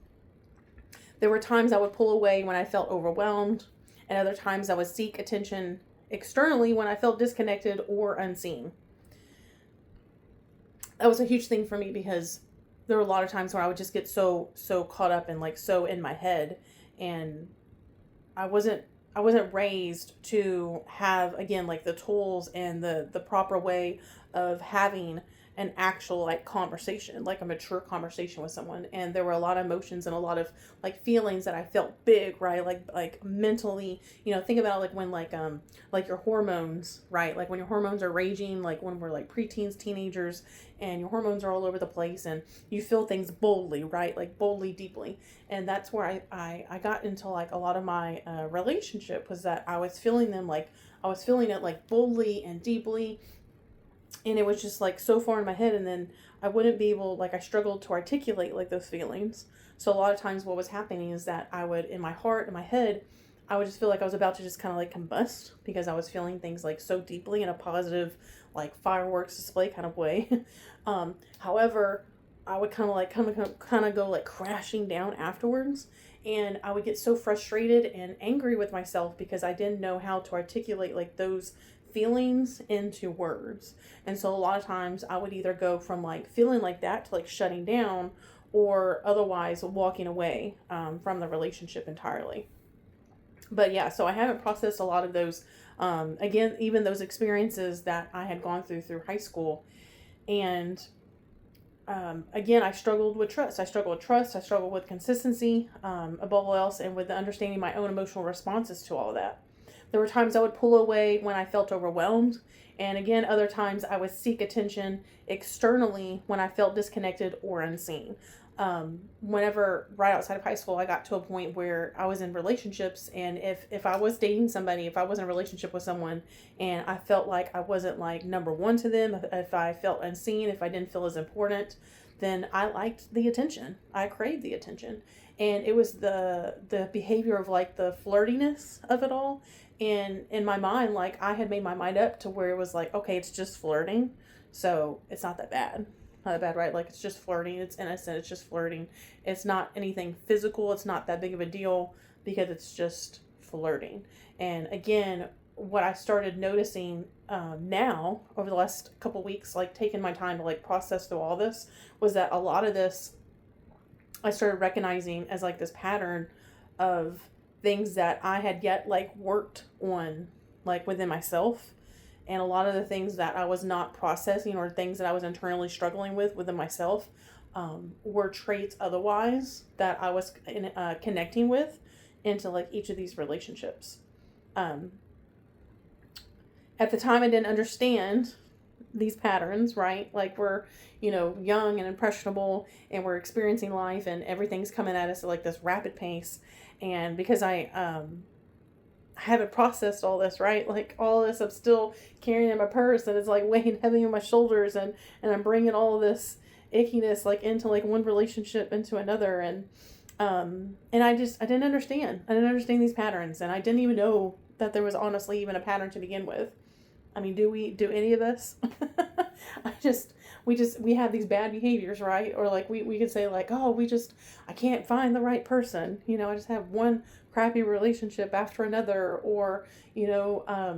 There were times I would pull away when I felt overwhelmed, and other times I would seek attention externally when I felt disconnected or unseen. That was a huge thing for me, because there were a lot of times where I would just get so caught up and like so in my head, and I wasn't raised to have, again, like the tools and the proper way of having an actual like conversation, like a mature conversation with someone. And there were a lot of emotions and a lot of like feelings that I felt big, right? Like mentally, think about like when like your hormones, right? Like when your hormones are raging, like when we're like preteens, teenagers, and your hormones are all over the place and you feel things boldly, right? Like boldly, deeply. And that's where I got into like a lot of my relationship, was that I was feeling them like, I was feeling it like boldly and deeply, and it was just like so far in my head, and then I wouldn't be able, like I struggled to articulate like those feelings. So a lot of times what was happening is that I would, in my heart, in my head, I would just feel like I was about to just kind of like combust, because I was feeling things like so deeply in a positive, like fireworks display kind of way. However, I would kind of go like crashing down afterwards, and I would get so frustrated and angry with myself because I didn't know how to articulate like those feelings into words. And so a lot of times I would either go from like feeling like that to like shutting down, or otherwise walking away from the relationship entirely. But yeah, so I haven't processed a lot of those, again, even those experiences that I had gone through high school. And again, I struggled with trust. I struggled with consistency, above all else, and with understanding my own emotional responses to all of that. There were times I would pull away when I felt overwhelmed. And again, other times I would seek attention externally when I felt disconnected or unseen. Whenever, right outside of high school, I got to a point where I was in relationships, and if I was dating somebody, if I was in a relationship with someone and I felt like I wasn't like number one to them, if I felt unseen, if I didn't feel as important, then I liked the attention. I craved the attention. And it was the behavior of like the flirtiness of it all. And in my mind, like I had made my mind up to where it was like, okay, it's just flirting, so it's not that bad. Not that bad, right? Like it's just flirting. It's innocent. It's just flirting. It's not anything physical. It's not that big of a deal because it's just flirting. And again, what I started noticing now over the last couple weeks, like taking my time to like process through all this, was that a lot of this I started recognizing as like this pattern of things that I had yet like worked on like within myself. And a lot of the things that I was not processing, or things that I was internally struggling with within myself, were traits otherwise that I was connecting with into like each of these relationships. At the time I didn't understand these patterns, right? Like we're, young and impressionable, and we're experiencing life, and everything's coming at us at like this rapid pace. And because I haven't processed all this, right? Like all this I'm still carrying in my purse, and it's like weighing heavy on my shoulders, and I'm bringing all of this ickiness like into like one relationship into another. And I didn't understand. I didn't understand these patterns, and I didn't even know that there was honestly even a pattern to begin with. I mean, do any of us? We have these bad behaviors, right? Or like we could say like, oh, I can't find the right person. I just have one crappy relationship after another. Or, I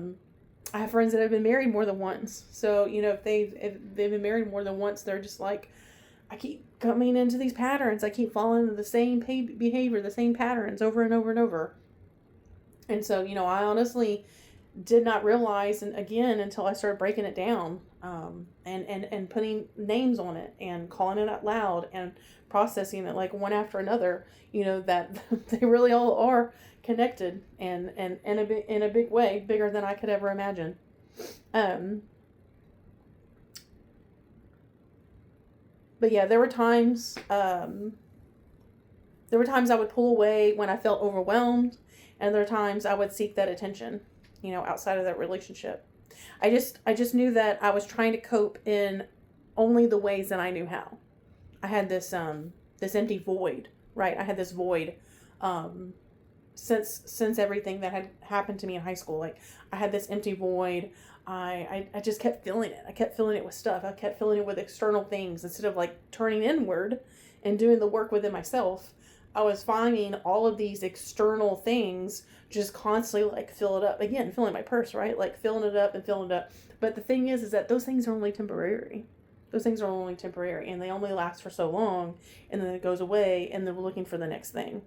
have friends that have been married more than once. So, if they've been married more than once, they're just like, I keep coming into these patterns. I keep falling into the same behavior, the same patterns over and over and over. And so, I honestly did not realize, and again, until I started breaking it down, and putting names on it and calling it out loud and processing it like one after another, that they really all are connected, and in a big way, bigger than I could ever imagine. But yeah, there were times I would pull away when I felt overwhelmed, and there were times I would seek that attention, outside of that relationship. I just knew that I was trying to cope in only the ways that I knew how. I had this empty void, right? I had this void, since everything that had happened to me in high school. Like I had this empty void. I just kept feeling it. I kept feeling it with stuff. I kept feeling it with external things instead of like turning inward and doing the work within myself. I was finding all of these external things just constantly like fill it up. Again, filling my purse, right? Like filling it up and filling it up. But the thing is that those things are only temporary. Those things are only temporary, and they only last for so long, and then it goes away, and then we're looking for the next thing.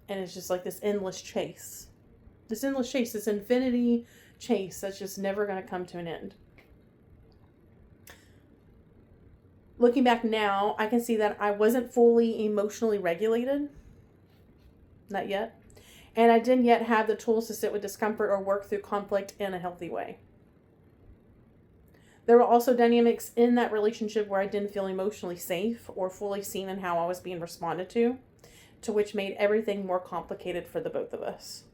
And it's just like this endless chase. This infinity chase that's just never going to come to an end. looking back now, I can see that I wasn't fully emotionally regulated. Not yet. And I didn't yet have the tools to sit with discomfort or work through conflict in a healthy way. There were also dynamics in that relationship where I didn't feel emotionally safe or fully seen in how I was being responded to which made everything more complicated for the both of us.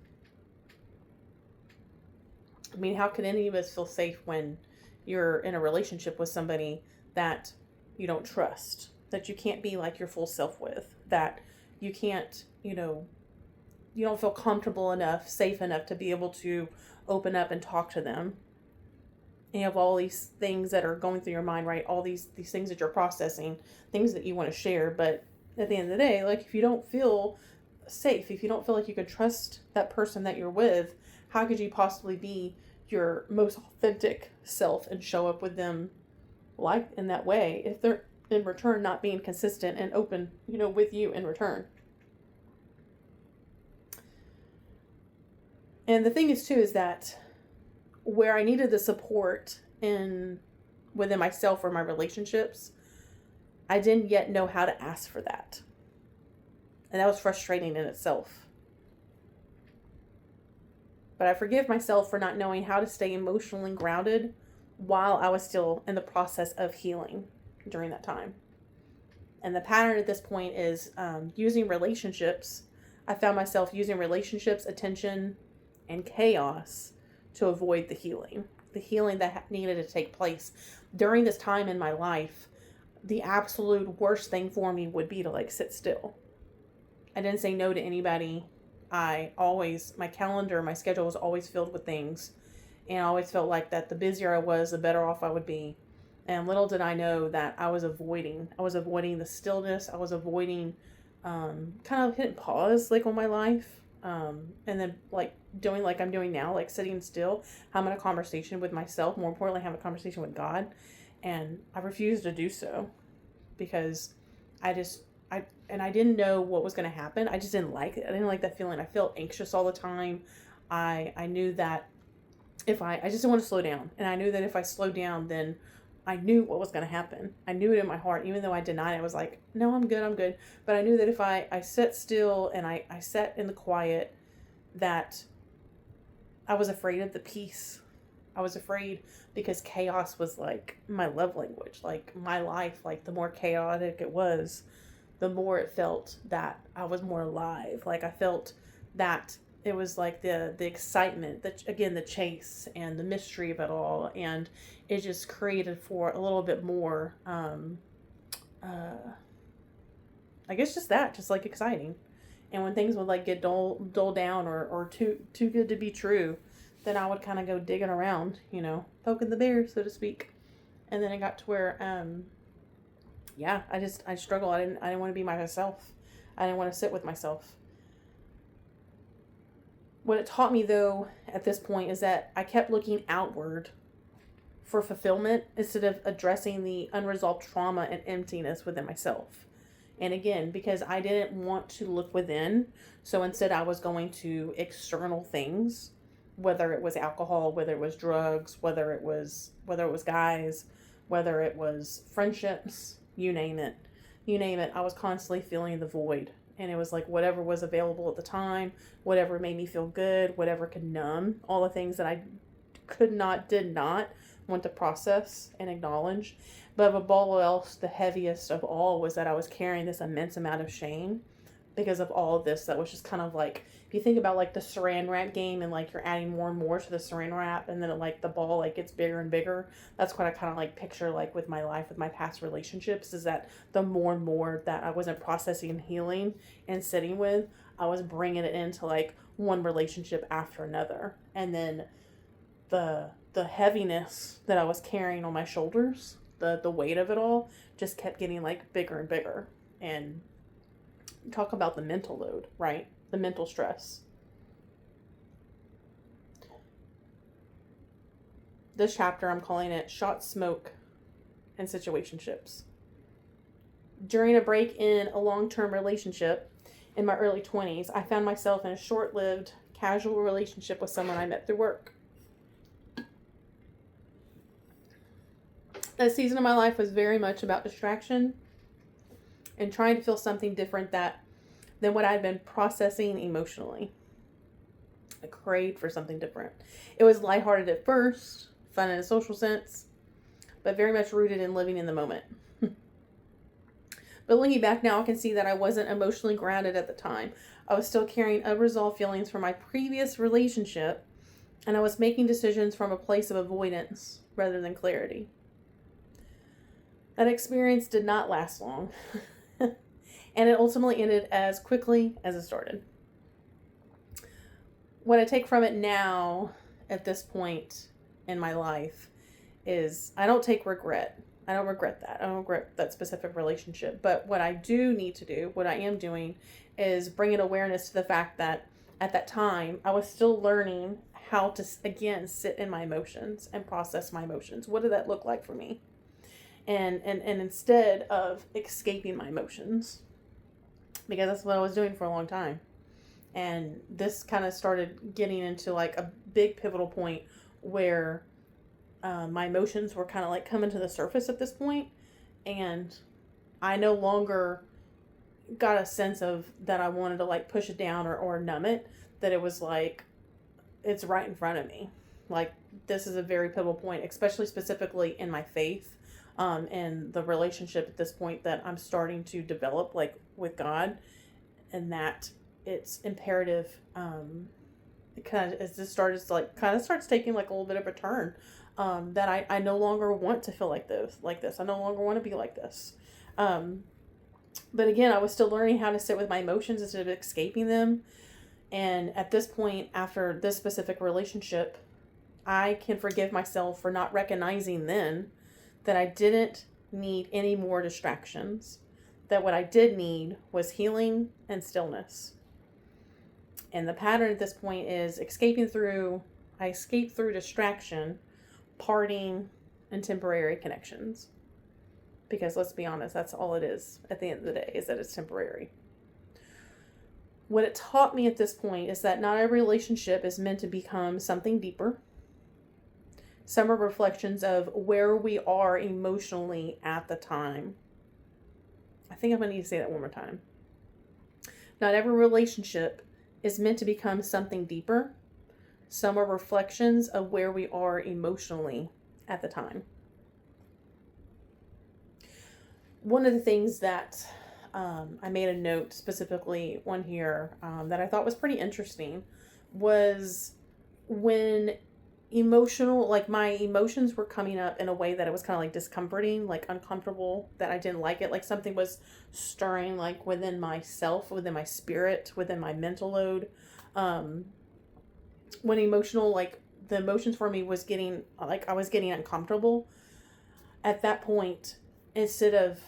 I mean, how can any of us feel safe when you're in a relationship with somebody that you don't trust, that you can't be like your full self with, that you can't, you don't feel comfortable enough, safe enough to be able to open up and talk to them? You have all these things that are going through your mind, right? All these things that you're processing, things that you want to share. But at the end of the day, like, if you don't feel safe, if you don't feel like you can trust that person that you're with, how could you possibly be your most authentic self and show up with them like in that way if they're in return not being consistent and open, with you in return? And the thing is too, is that where I needed the support within myself or my relationships, I didn't yet know how to ask for that. And that was frustrating in itself. But I forgive myself for not knowing how to stay emotionally grounded while I was still in the process of healing during that time. And the pattern at this point is using relationships. I found myself using relationships, attention, and chaos to avoid the healing that needed to take place. During this time in my life, the absolute worst thing for me would be to sit still. I didn't say no to anybody. My calendar, my schedule was always filled with things. And I always felt like that the busier I was, the better off I would be. And little did I know that I was avoiding the stillness. I was avoiding kind of hitting pause on my life. And then doing like I'm doing now, sitting still, having a conversation with myself, more importantly, having a conversation with God. And I refused to do so because I didn't know what was going to happen. I just didn't like it. I didn't like that feeling. I felt anxious all the time. I knew that I just didn't want to slow down. And I knew that if I slowed down, then I knew what was going to happen. I knew it in my heart, even though I denied it. I was like, no, I'm good. But I knew that if I sat still and I sat in the quiet, that I was afraid of the peace. I was afraid because chaos was my love language. My life, the more chaotic it was, the more it felt that I was more alive. I felt that it was the excitement, the chase and the mystery of it all. And it just created for a little bit more, I guess just exciting. And when things would get dull down or too good to be true, then I would kind of go digging around, poking the bear, so to speak. And then it got to where, I struggled. I didn't want to be myself. I didn't want to sit with myself. What it taught me, though, at this point is that I kept looking outward for fulfillment instead of addressing the unresolved trauma and emptiness within myself. And again, because I didn't want to look within, so instead I was going to external things, whether it was alcohol, whether it was drugs, whether it was guys, whether it was friendships, you name it. I was constantly feeling the void. And it was whatever was available at the time, whatever made me feel good, whatever could numb all the things that I did not want to process and acknowledge. But above all else, the heaviest of all was that I was carrying this immense amount of shame because of all of this. That was just kind of if you think about the saran wrap game and you're adding more and more to the saran wrap and then the ball gets bigger and bigger. That's what I kind of picture with my life, with my past relationships, is that the more and more that I wasn't processing and healing and sitting with, I was bringing it into one relationship after another. And then the heaviness that I was carrying on my shoulders, the weight of it all just kept getting bigger and bigger. And talk about the mental load, right? The mental stress. This chapter, I'm calling it Shot Smoke and Situationships. During a break in a long-term relationship in my early 20s, I found myself in a short-lived, casual relationship with someone I met through work. That season of my life was very much about distraction and trying to feel something different than what I'd been processing emotionally. I craved for something different. It was lighthearted at first, fun in a social sense, but very much rooted in living in the moment. But looking back now, I can see that I wasn't emotionally grounded at the time. I was still carrying unresolved feelings from my previous relationship, and I was making decisions from a place of avoidance rather than clarity. That experience did not last long, and it ultimately ended as quickly as it started. What I take from it now, at this point in my life, is I don't take regret. I don't regret that. I don't regret that specific relationship. But what I do need to do, what I am doing, is bring an awareness to the fact that at that time, I was still learning how to, again, sit in my emotions and process my emotions. What did that look like for me? And instead of escaping my emotions, because that's what I was doing for a long time. And this kind of started getting into like a big pivotal point where my emotions were kind of like coming to the surface at this point, and I no longer got a sense of that I wanted to like push it down or numb it, that it was like, it's right in front of me. Like, this is a very pivotal point, especially specifically in my faith, and the relationship at this point that I'm starting to develop, like with God, and that it's imperative, it kind of, as this starts to like, kind of starts taking like a little bit of a turn, that I no longer want to feel like this. I no longer want to be like this. But again, I was still learning how to sit with my emotions instead of escaping them. And at this point, after this specific relationship, I can forgive myself for not recognizing then that I didn't need any more distractions. That what I did need was healing and stillness. And the pattern at this point is I escape through distraction, partying, and temporary connections. Because let's be honest, that's all it is at the end of the day, is that it's temporary. What it taught me at this point is that not every relationship is meant to become something deeper. Some are reflections of where we are emotionally at the time. I think I'm going to need to say that one more time. Not every relationship is meant to become something deeper. Some are reflections of where we are emotionally at the time. One of the things that I made a note specifically on here that I thought was pretty interesting was when my emotions were coming up in a way that it was kind of like discomforting, like uncomfortable, that I didn't like it, like something was stirring like within myself, within my spirit, within my mental load. When the emotions for me was getting, like I was getting uncomfortable, at that point, instead of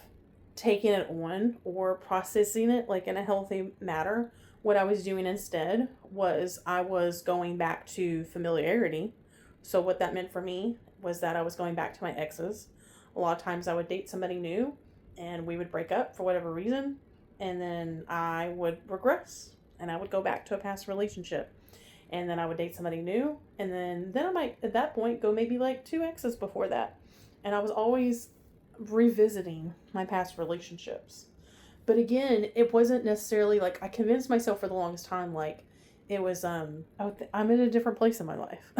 taking it on or processing it like in a healthy manner, what I was doing instead was I was going back to familiarity. So what that meant for me was that I was going back to my exes. A lot of times I would date somebody new and we would break up for whatever reason, and then I would regress and I would go back to a past relationship, and then I would date somebody new, and then I might at that point go maybe like 2 exes before that. And I was always revisiting my past relationships. But again, it wasn't necessarily like I convinced myself for the longest time like it was I'm in a different place in my life.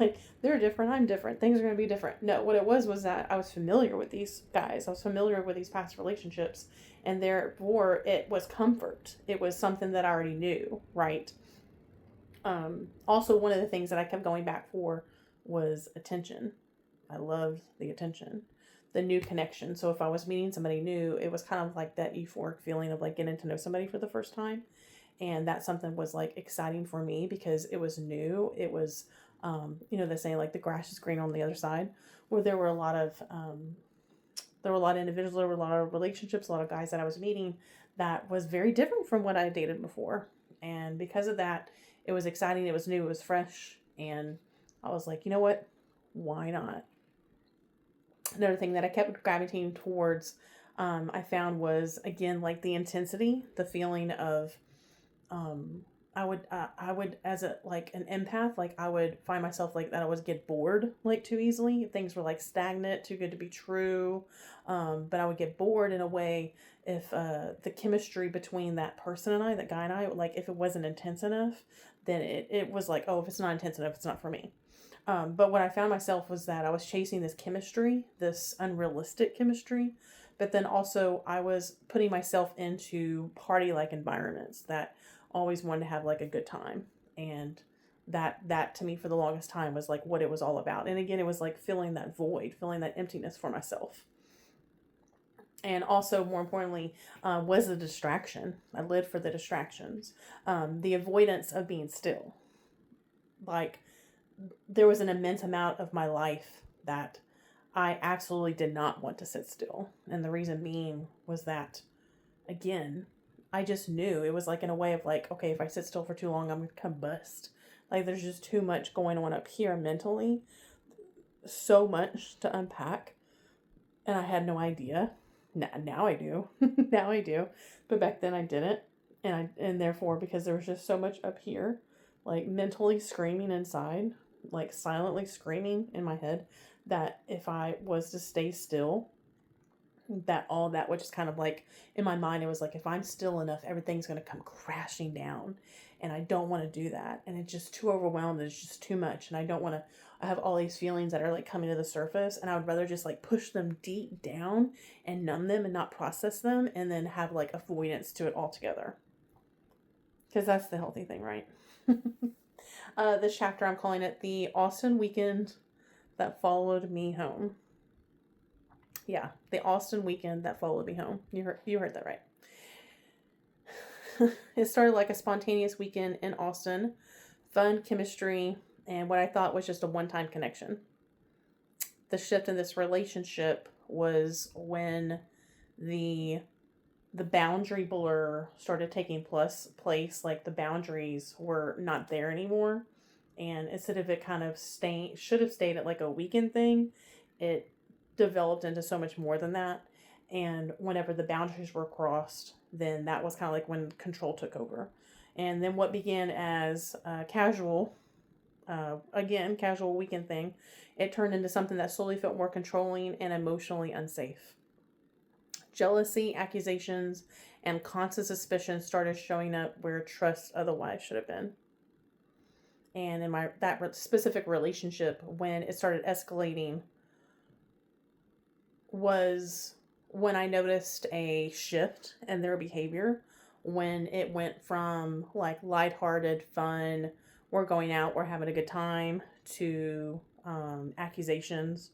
Like, they're different, I'm different, things are going to be different. No, what it was that I was familiar with these guys. I was familiar with these past relationships, and therefore it was comfort. It was something that I already knew, right? Also, one of the things that I kept going back for was attention. I loved the attention, the new connection. So if I was meeting somebody new, it was kind of like that euphoric feeling of like getting to know somebody for the first time. And that something was like exciting for me because it was new. It was, they say like the grass is green on the other side, where there were a lot of individuals, there were a lot of relationships, a lot of guys that I was meeting that was very different from what I dated before. And because of that, it was exciting. It was new. It was fresh. And I was like, you know what? Why not? Another thing that I kept gravitating towards, I found was, again, like the intensity, the feeling of I would, as a, like an empath, like I would find myself like that I would get bored like too easily. If things were like stagnant, too good to be true. But I would get bored in a way if the chemistry between that person and I, that guy and I, like if it wasn't intense enough, then it was like, oh, if it's not intense enough, it's not for me. But what I found myself was that I was chasing this chemistry, this unrealistic chemistry, but then also I was putting myself into party like environments that always wanted to have like a good time. And that to me for the longest time was like what it was all about. And again, it was like filling that void, filling that emptiness for myself. And also, more importantly, was a distraction. I lived for the distractions, the avoidance of being still. Like, there was an immense amount of my life that I absolutely did not want to sit still. And the reason being was that, again, I just knew it was like in a way of like, okay, if I sit still for too long, I'm going to combust. Like, there's just too much going on up here mentally, so much to unpack. And I had no idea. Now I do. Now I do. But back then I didn't. And therefore, because there was just so much up here, like mentally screaming inside, like silently screaming in my head, that if I was to stay still, that all that would just kind of like, in my mind, it was like, if I'm still enough, everything's going to come crashing down. And I don't want to do that. And it's just too overwhelmed. It's just too much. And I don't want to, I have all these feelings that are like coming to the surface. And I would rather just like push them deep down and numb them and not process them. And then have like avoidance to it altogether. Because that's the healthy thing, right? This chapter, I'm calling it The Austin Weekend That Followed Me Home. Yeah, the Austin weekend that followed me home. You heard that right. It started like a spontaneous weekend in Austin. Fun, chemistry, and what I thought was just a one-time connection. The shift in this relationship was when the boundary blur started taking place. Like the boundaries were not there anymore. And instead of it kind of should have stayed at like a weekend thing, it developed into so much more than that. And whenever the boundaries were crossed, then that was kind of like when control took over. And then what began as casual weekend thing, it turned into something that slowly felt more controlling and emotionally unsafe. Jealousy, accusations, and constant suspicion started showing up where trust otherwise should have been. And in that specific relationship, when it started escalating, was when I noticed a shift in their behavior, when it went from like lighthearted fun, we're going out, we're having a good time, to accusations,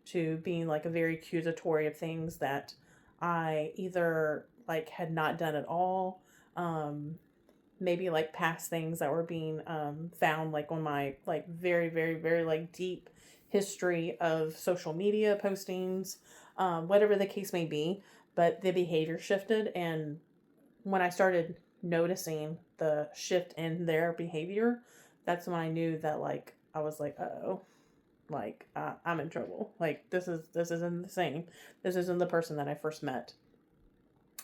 to being like a very accusatory of things that I either like had not done at all, maybe like past things that were being found like on my like very, very, very like deep history of social media postings, whatever the case may be. But the behavior shifted, and when I started noticing the shift in their behavior, that's when I knew that like I was like, oh, like I'm in trouble. Like this isn't the same. This isn't the person that I first met.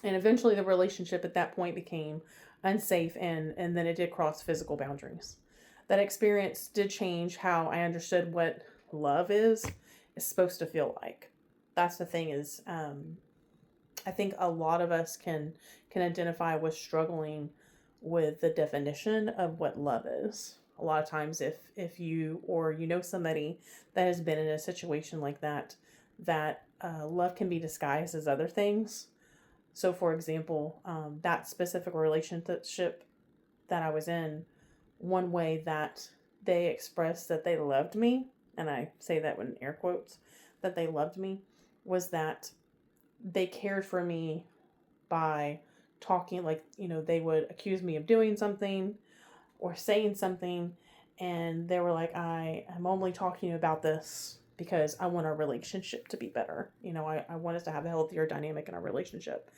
And eventually the relationship at that point became unsafe, and then it did cross physical boundaries. That experience did change how I understood what love is supposed to feel like. That's the thing is, I think a lot of us can identify with struggling with the definition of what love is. A lot of times if you or you know somebody that has been in a situation like that, love can be disguised as other things. So for example, that specific relationship that I was in, one way that they expressed that they loved me, and I say that in air quotes, that they loved me, was that they cared for me by talking, like, they would accuse me of doing something or saying something, and they were like, I'm only talking about this because I want our relationship to be better. I want us to have a healthier dynamic in our relationship.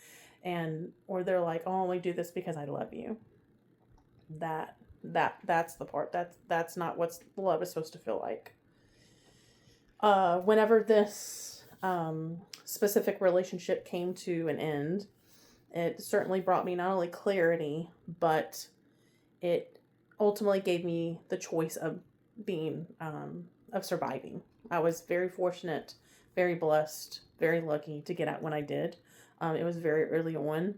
Or they're like, I'll only do this because I love you. That's the part. That's not what love is supposed to feel like. Whenever this specific relationship came to an end, it certainly brought me not only clarity, but it ultimately gave me the choice of being, of surviving. I was very fortunate, very blessed, very lucky to get out when I did. It was very early on.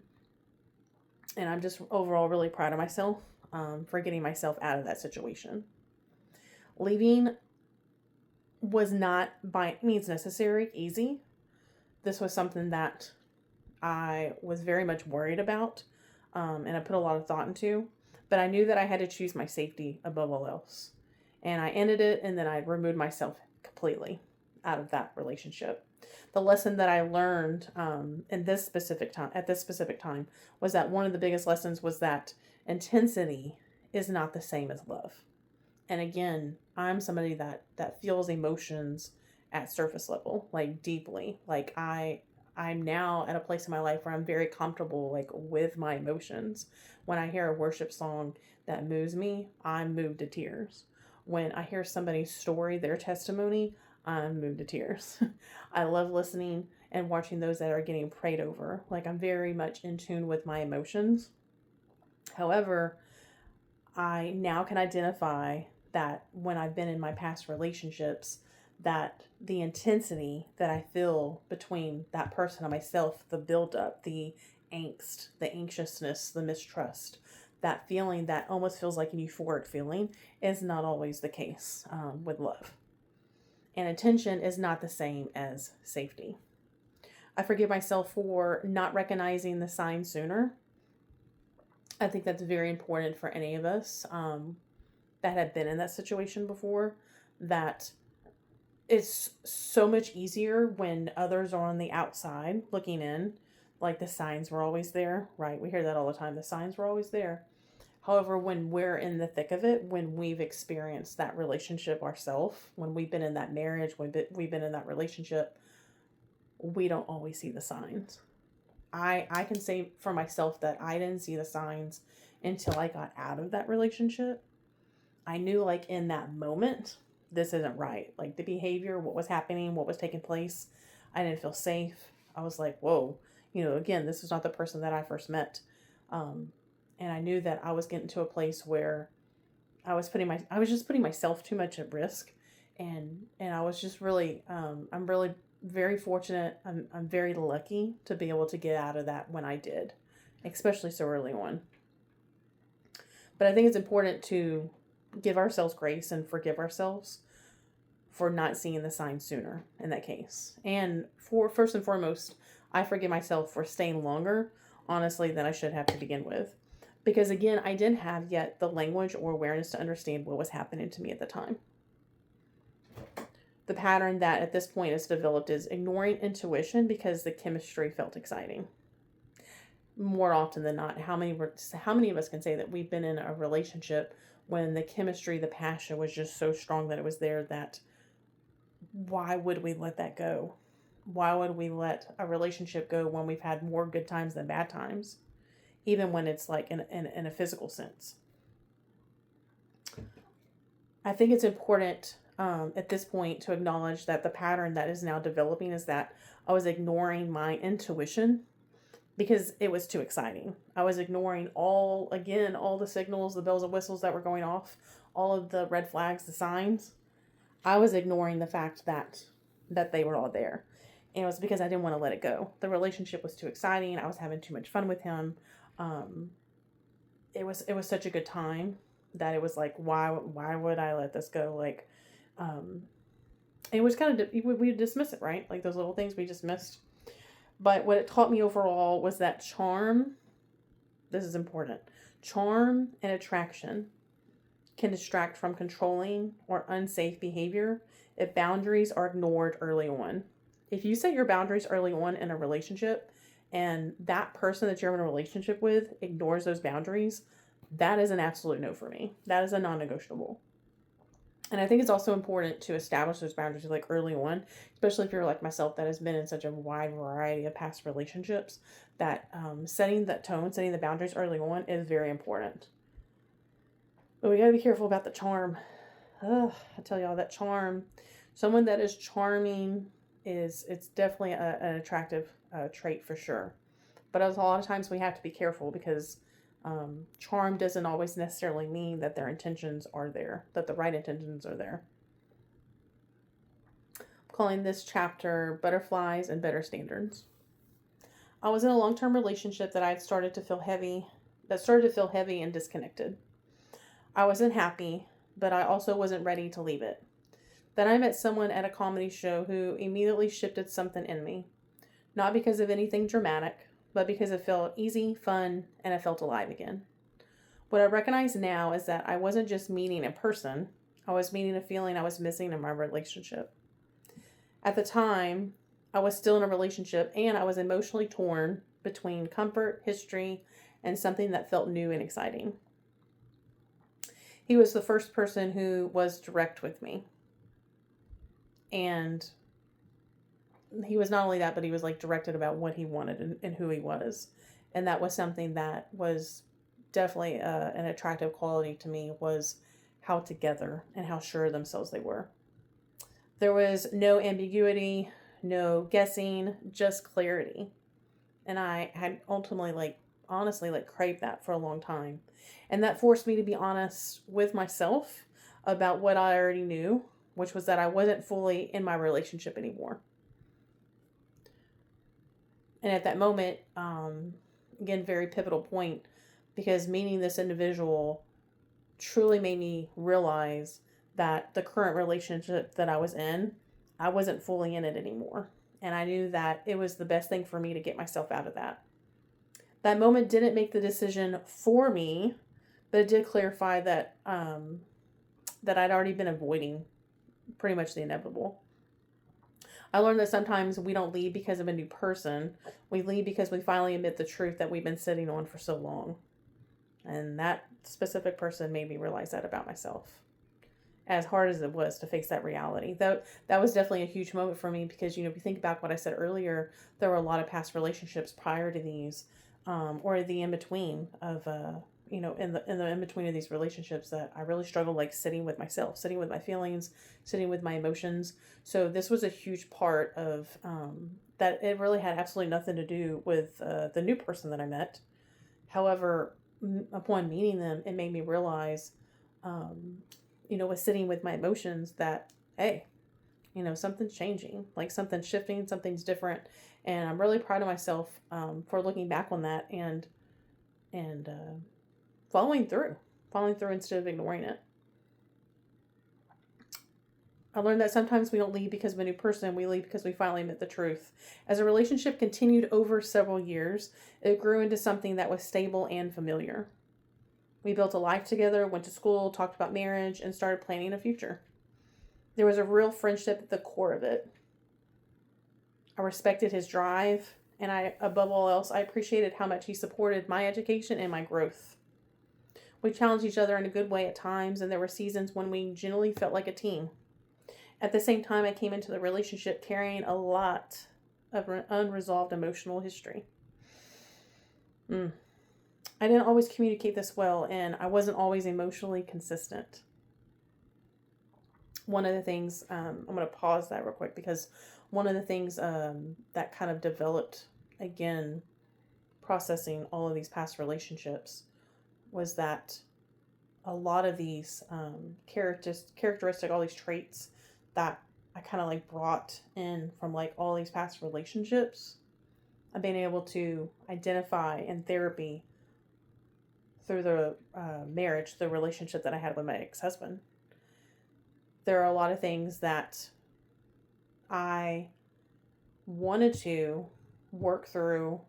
And I'm just overall really proud of myself for getting myself out of that situation. Leaving was not by any means necessary, easy. This was something that I was very much worried about, and I put a lot of thought into. But I knew that I had to choose my safety above all else. And I ended it, and then I removed myself completely out of that relationship. The lesson that I learned in this specific time, at this specific time, was that one of the biggest lessons was that intensity is not the same as love. And again, I'm somebody that feels emotions at surface level, like deeply. Like I'm now at a place in my life where I'm very comfortable, like, with my emotions. When I hear a worship song that moves me, I'm moved to tears. When I hear somebody's story, their testimony, I'm moved to tears. I love listening and watching those that are getting prayed over. Like, I'm very much in tune with my emotions. However, I now can identify that when I've been in my past relationships, that the intensity that I feel between that person and myself, the buildup, the angst, the anxiousness, the mistrust, that feeling that almost feels like an euphoric feeling, is not always the case with love. And attention is not the same as safety. I forgive myself for not recognizing the signs sooner. I think that's very important for any of us that have been in that situation before, that it's so much easier when others are on the outside looking in, like the signs were always there, right? We hear that all the time. The signs were always there. However, when we're in the thick of it, when we've experienced that relationship ourselves, when we've been in that marriage, when we've been in that relationship, we don't always see the signs. I can say for myself that I didn't see the signs until I got out of that relationship. I knew, like, in that moment, this isn't right. Like, the behavior, what was happening, what was taking place, I didn't feel safe. I was like, whoa, again, this is not the person that I first met. And I knew that I was getting to a place where I was just putting myself too much at risk. And I was just really, I'm really very fortunate. I'm very lucky to be able to get out of that when I did, especially so early on. But I think it's important to give ourselves grace and forgive ourselves for not seeing the signs sooner in that case. And for first and foremost, I forgive myself for staying longer, honestly, than I should have to begin with. Because again, I didn't have yet the language or awareness to understand what was happening to me at the time. The pattern that at this point is developed is ignoring intuition because the chemistry felt exciting. More often than not, how many of us can say that we've been in a relationship when the chemistry, the passion was just so strong that it was there, that why would we let that go? Why would we let a relationship go when we've had more good times than bad times? Even when it's like in a physical sense. I think it's important at this point to acknowledge that the pattern that is now developing is that I was ignoring my intuition because it was too exciting. I was ignoring all the signals, the bells and whistles that were going off, all of the red flags, the signs. I was ignoring the fact that they were all there. And it was because I didn't want to let it go. The relationship was too exciting. I was having too much fun with him. It was such a good time that it was like, why would I let this go? Like, it was kind of, we dismiss it, right? Like those little things we just missed. But what it taught me overall was that charm, this is important, charm and attraction can distract from controlling or unsafe behavior if boundaries are ignored early on. If you set your boundaries early on in a relationship and that person that you're in a relationship with ignores those boundaries, that is an absolute no for me. That is a non-negotiable. And I think it's also important to establish those boundaries like early on, especially if you're like myself that has been in such a wide variety of past relationships, that setting that tone, setting the boundaries early on is very important. But we got to be careful about the charm. I tell y'all, that charm, someone that is charming it's definitely an attractive trait for sure. But a lot of times we have to be careful because Charm doesn't always necessarily mean that their intentions are there, that the right intentions are there. I'm calling this chapter Butterflies and Better Standards. I was in a long-term relationship that started to feel heavy and disconnected. I wasn't happy, but I also wasn't ready to leave it. Then I met someone at a comedy show who immediately shifted something in me. Not because of anything dramatic, but because it felt easy, fun, and I felt alive again. What I recognize now is that I wasn't just meeting a person, I was meeting a feeling I was missing in my relationship. At the time, I was still in a relationship and I was emotionally torn between comfort, history, and something that felt new and exciting. He was the first person who was direct with me. And he was not only that, but he was like directed about what he wanted and who he was. And that was something that was definitely an attractive quality to me, was how together and how sure of themselves they were. There was no ambiguity, no guessing, just clarity. And I had ultimately honestly craved that for a long time. And that forced me to be honest with myself about what I already knew, which was that I wasn't fully in my relationship anymore. And at that moment, again, very pivotal point, because meeting this individual truly made me realize that the current relationship that I was in, I wasn't fully in it anymore. And I knew that it was the best thing for me to get myself out of that. That moment didn't make the decision for me, but it did clarify that that I'd already been avoiding pretty much the inevitable. I learned that sometimes we don't leave because of a new person. We leave because we finally admit the truth that we've been sitting on for so long. And that specific person made me realize that about myself. As hard as it was to face that reality. That was definitely a huge moment for me because, if you think about what I said earlier, there were a lot of past relationships prior to these, or the in-between of, in the in-between of these relationships that I really struggled, sitting with myself, sitting with my feelings, sitting with my emotions. So this was a huge part of that. It really had absolutely nothing to do with the new person that I met. However, upon meeting them, it made me realize, with sitting with my emotions that, hey, something's changing, something's shifting, something's different. And I'm really proud of myself for looking back on that and following through instead of ignoring it. I learned that sometimes we don't leave because of a new person. We leave because we finally admit the truth. As a relationship continued over several years, it grew into something that was stable and familiar. We built a life together, went to school, talked about marriage, and started planning a future. There was a real friendship at the core of it. I respected his drive, and above all else, I appreciated how much he supported my education and my growth. We challenged each other in a good way at times, and there were seasons when we genuinely felt like a team. At the same time, I came into the relationship carrying a lot of unresolved emotional history. I didn't always communicate this well, and I wasn't always emotionally consistent. One of the things, I'm going to pause that real quick, because one of the things that kind of developed, again, processing all of these past relationships, was that a lot of these characteristic, all these traits that I kind of brought in from all these past relationships, I've been able to identify in therapy through the marriage, the relationship that I had with my ex-husband. There are a lot of things that I wanted to work through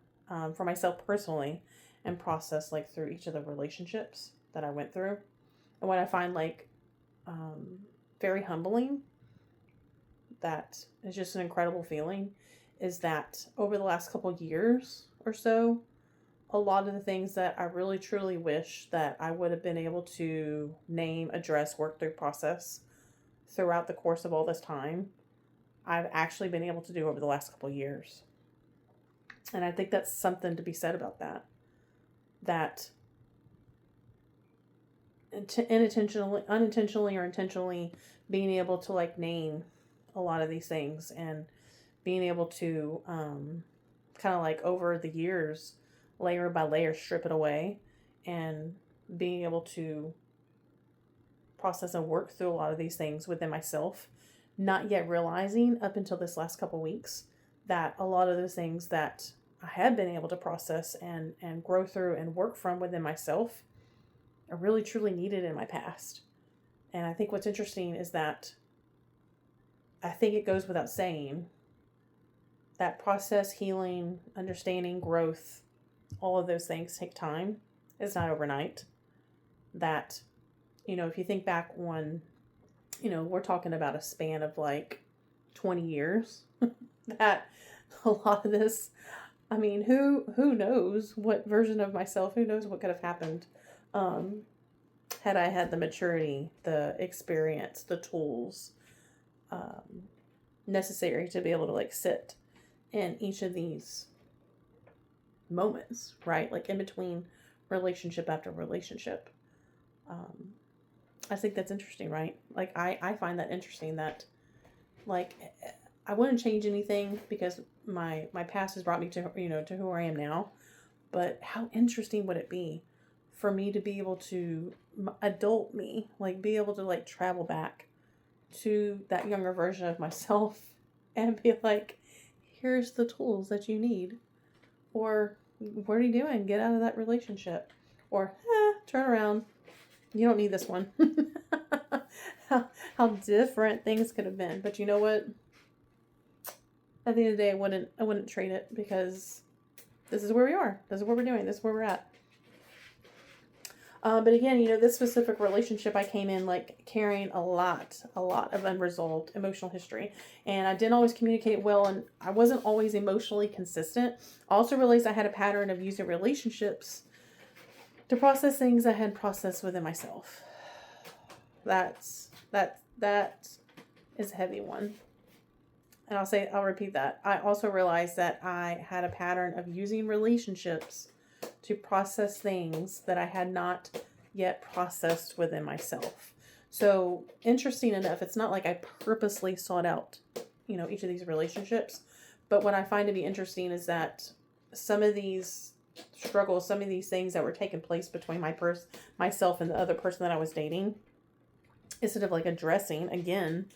for myself personally and process through each of the relationships that I went through. And what I find very humbling, that is just an incredible feeling, is that over the last couple of years or so, a lot of the things that I really truly wish that I would have been able to name, address, work through, process throughout the course of all this time, I've actually been able to do over the last couple of years. And I think that's something to be said about that. That unintentionally or intentionally being able to name a lot of these things, and being able to kind of over the years, layer by layer, strip it away and being able to process and work through a lot of these things within myself, not yet realizing up until this last couple weeks that a lot of those things that I had been able to process and grow through and work from within myself are really truly needed in my past. And I think what's interesting is that I think it goes without saying that process, healing, understanding, growth, all of those things take time. It's not overnight. That, if you think back on, we're talking about a span of like 20 years, that a lot of this, I mean, who knows what version of myself, who knows what could have happened, had I had the maturity, the experience, the tools, necessary to be able to like sit in each of these moments, right? Like in between relationship after relationship. I think that's interesting, right? Like I find that interesting that like I wouldn't change anything because my past has brought me to, to who I am now. But how interesting would it be for me to be able to adult me, like be able to like travel back to that younger version of myself and be like, here's the tools that you need. Or what are you doing? Get out of that relationship. Or turn around. You don't need this one. how different things could have been. But you know what? At the end of the day, I wouldn't trade it because this is where we are. This is what we're doing. This is where we're at. But again, this specific relationship, I came in like carrying a lot of unresolved emotional history, and I didn't always communicate well, and I wasn't always emotionally consistent. I also realized I had a pattern of using relationships to process things I had processed within myself. That is a heavy one. And I'll repeat that. I also realized that I had a pattern of using relationships to process things that I had not yet processed within myself. So interesting enough, it's not like I purposely sought out, each of these relationships. But what I find to be interesting is that some of these struggles, some of these things that were taking place between myself and the other person that I was dating, instead of like addressing again,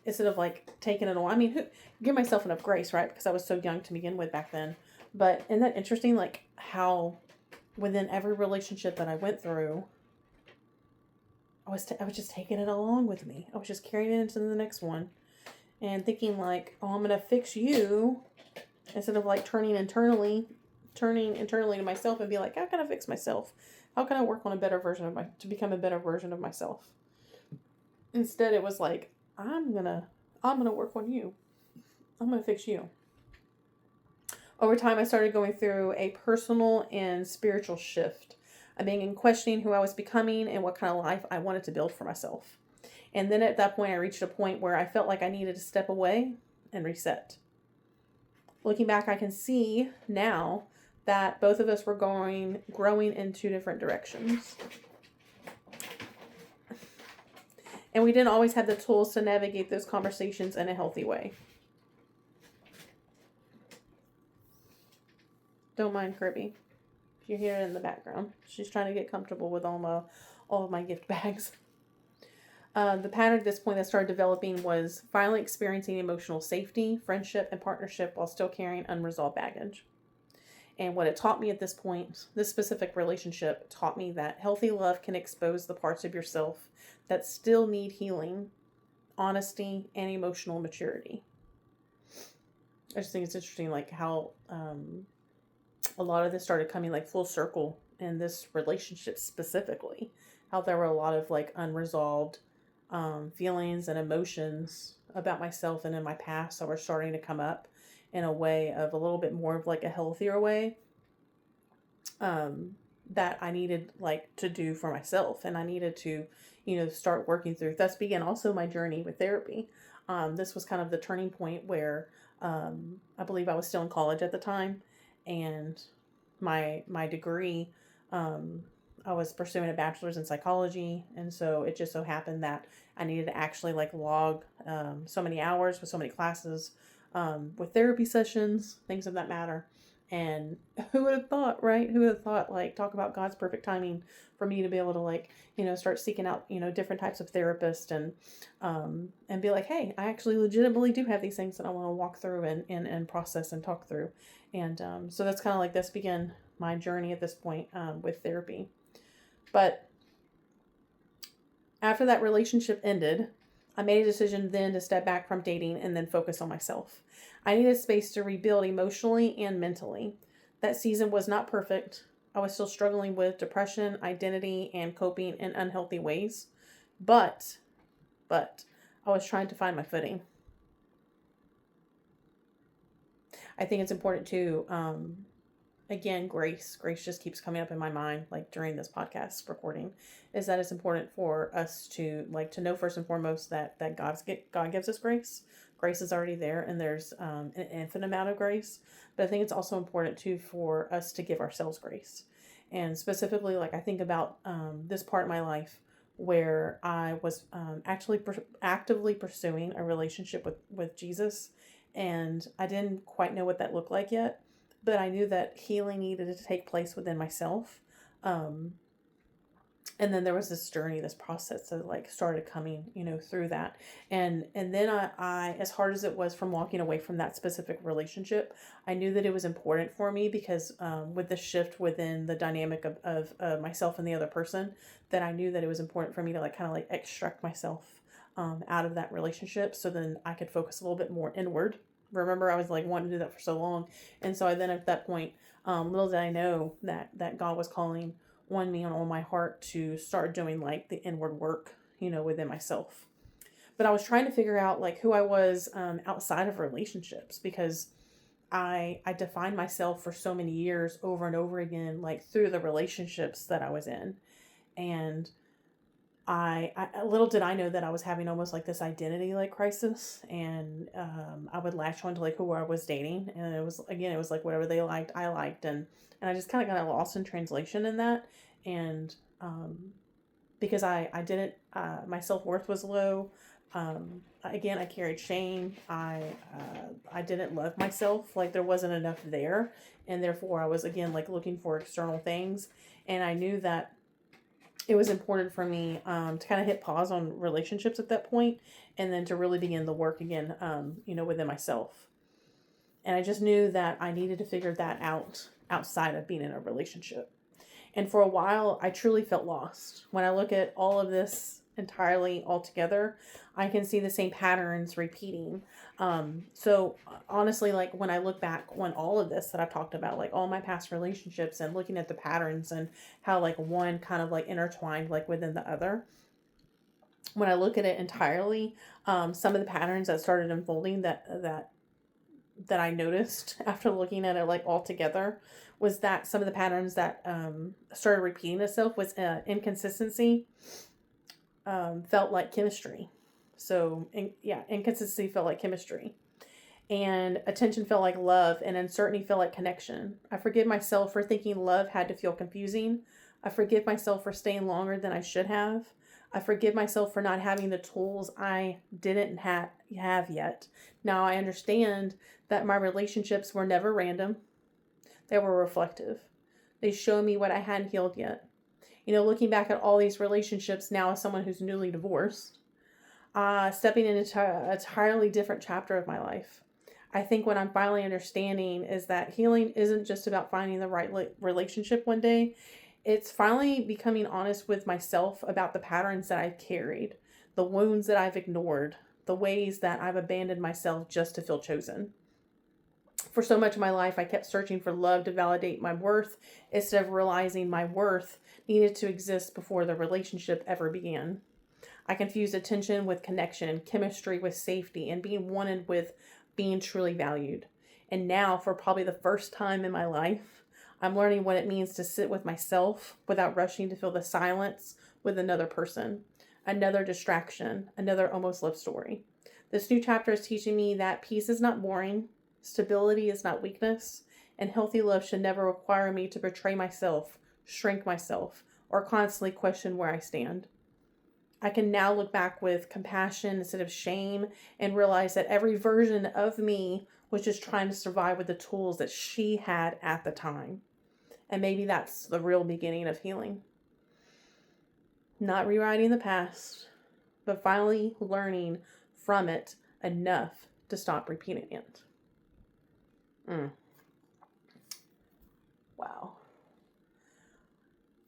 instead of like taking it away. I mean, give myself enough grace, right? Because I was so young to begin with back then. But isn't that interesting? Like how within every relationship that I went through, I was just taking it along with me. I was just carrying it into the next one and thinking like, oh, I'm going to fix you, instead of like turning internally to myself and be like, how can I fix myself? How can I work on to become a better version of myself? Instead, it was like, I'm going to work on you. I'm going to fix you. Over time, I started going through a personal and spiritual shift. I began questioning who I was becoming and what kind of life I wanted to build for myself. And then at that point, I reached a point where I felt like I needed to step away and reset. Looking back, I can see now that both of us were growing in two different directions. And we didn't always have the tools to navigate those conversations in a healthy way. Don't mind Kirby. If you hear it in the background, she's trying to get comfortable with all of my gift bags. The pattern at this point that started developing was finally experiencing emotional safety, friendship, and partnership while still carrying unresolved baggage. And what it taught me at this point, this specific relationship taught me that healthy love can expose the parts of yourself that still need healing, honesty, and emotional maturity. I just think it's interesting, like how a lot of this started coming like full circle in this relationship specifically. How there were a lot of like unresolved feelings and emotions about myself and in my past that were starting to come up in a way of a little bit more of like a healthier way that I needed like to do for myself, and I needed to, start working through. Thus began also my journey with therapy. This was kind of the turning point where I believe I was still in college at the time, and my degree, I was pursuing a bachelor's in psychology, and so it just so happened that I needed to actually like log so many hours with so many classes, with therapy sessions, things of that matter. And who would have thought, right? Who would have thought, like, talk about God's perfect timing for me to be able to, like, start seeking out, different types of therapists and be like, hey, I actually legitimately do have these things that I want to walk through and process and talk through. And so that's kind of like this began my journey at this point with therapy. But after that relationship ended, I made a decision then to step back from dating and then focus on myself. I needed space to rebuild emotionally and mentally. That season was not perfect. I was still struggling with depression, identity, and coping in unhealthy ways. But I was trying to find my footing. I think it's important to, again, grace just keeps coming up in my mind, like during this podcast recording, is that it's important for us to know first and foremost that God gives us grace. Grace is already there, and there's an infinite amount of grace. But I think it's also important too for us to give ourselves grace. And specifically, like I think about this part of my life where I was actually actively pursuing a relationship with Jesus, and I didn't quite know what that looked like yet. But I knew that healing needed to take place within myself. And then there was this journey, this process that like started coming, through that. And then I, as hard as it was from walking away from that specific relationship, I knew that it was important for me because with the shift within the dynamic of myself and the other person, that I knew that it was important for me to kind of extract myself out of that relationship. So then I could focus a little bit more inward. Remember, I was wanting to do that for so long. And so I then at that point, little did I know that God was calling on me and on my heart to start doing the inward work, within myself. But I was trying to figure out who I was outside of relationships, because I defined myself for so many years over and over again, through the relationships that I was in. And I little did I know that I was having almost this identity crisis, and I would latch on to who I was dating, and it was whatever they liked, I liked, and I just kind of got lost in translation in that, and because I didn't my self-worth was low. Again, I carried shame. I didn't love myself. There wasn't enough there, and therefore I was again looking for external things, and I knew that it was important for me to kind of hit pause on relationships at that point, and then to really begin the work again, within myself. And I just knew that I needed to figure that out outside of being in a relationship. And for a while, I truly felt lost. When I look at all of this entirely all together, I can see the same patterns repeating. So honestly, when I look back on all of this that I've talked about, all my past relationships, and looking at the patterns and how one kind of intertwined within the other, when I look at it entirely, some of the patterns that started unfolding that I noticed after looking at it all together was that some of the patterns that started repeating itself was inconsistency. Felt like chemistry. So, inconsistency felt like chemistry. And attention felt like love, and uncertainty felt like connection. I forgive myself for thinking love had to feel confusing. I forgive myself for staying longer than I should have. I forgive myself for not having the tools I didn't have yet. Now I understand that my relationships were never random. They were reflective. They showed me what I hadn't healed yet. Looking back at all these relationships now as someone who's newly divorced, stepping into an entirely different chapter of my life. I think what I'm finally understanding is that healing isn't just about finding the right relationship one day. It's finally becoming honest with myself about the patterns that I've carried, the wounds that I've ignored, the ways that I've abandoned myself just to feel chosen. For so much of my life, I kept searching for love to validate my worth instead of realizing my worth needed to exist before the relationship ever began. I confused attention with connection, chemistry with safety, and being wanted with being truly valued. And now, for probably the first time in my life, I'm learning what it means to sit with myself without rushing to fill the silence with another person, another distraction, another almost love story. This new chapter is teaching me that peace is not boring, stability is not weakness, and healthy love should never require me to betray myself, shrink myself, or constantly question where I stand. I can now look back with compassion instead of shame and realize that every version of me was just trying to survive with the tools that she had at the time. And maybe that's the real beginning of healing. Not rewriting the past, but finally learning from it enough to stop repeating it. Wow.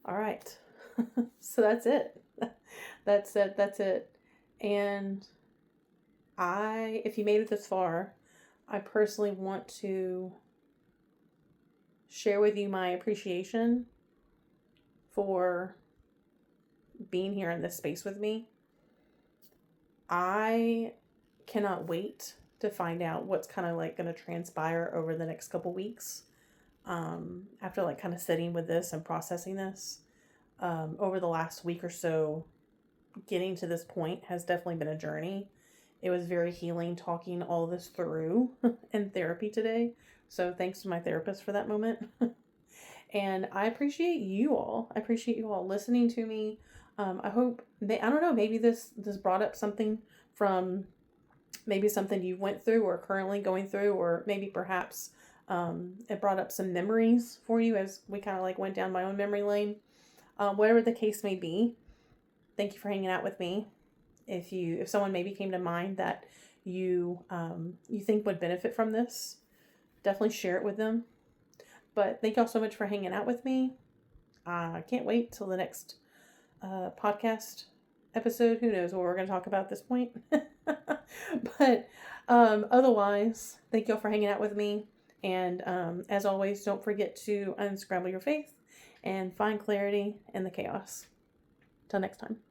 All right. So that's it. That's it. And if you made it this far, I personally want to share with you my appreciation for being here in this space with me. I cannot wait to find out what's kind of like going to transpire over the next couple weeks. After like kind of sitting with this and processing this, over the last week or so, getting to this point has definitely been a journey. It was very healing talking all this through in therapy today. So thanks to my therapist for that moment. And I appreciate you all. I appreciate you all listening to me. I hope I don't know, maybe this brought up something from maybe something you went through or currently going through, or maybe perhaps it brought up some memories for you as we kind of like went down my own memory lane. Whatever the case may be, thank you for hanging out with me. If someone maybe came to mind that you think would benefit from this, definitely share it with them. But thank y'all so much for hanging out with me. I can't wait till the next podcast episode. Who knows what we're going to talk about at this point. But otherwise, thank y'all for hanging out with me. And as always, don't forget to unscramble your faith and find clarity in the chaos. Till next time.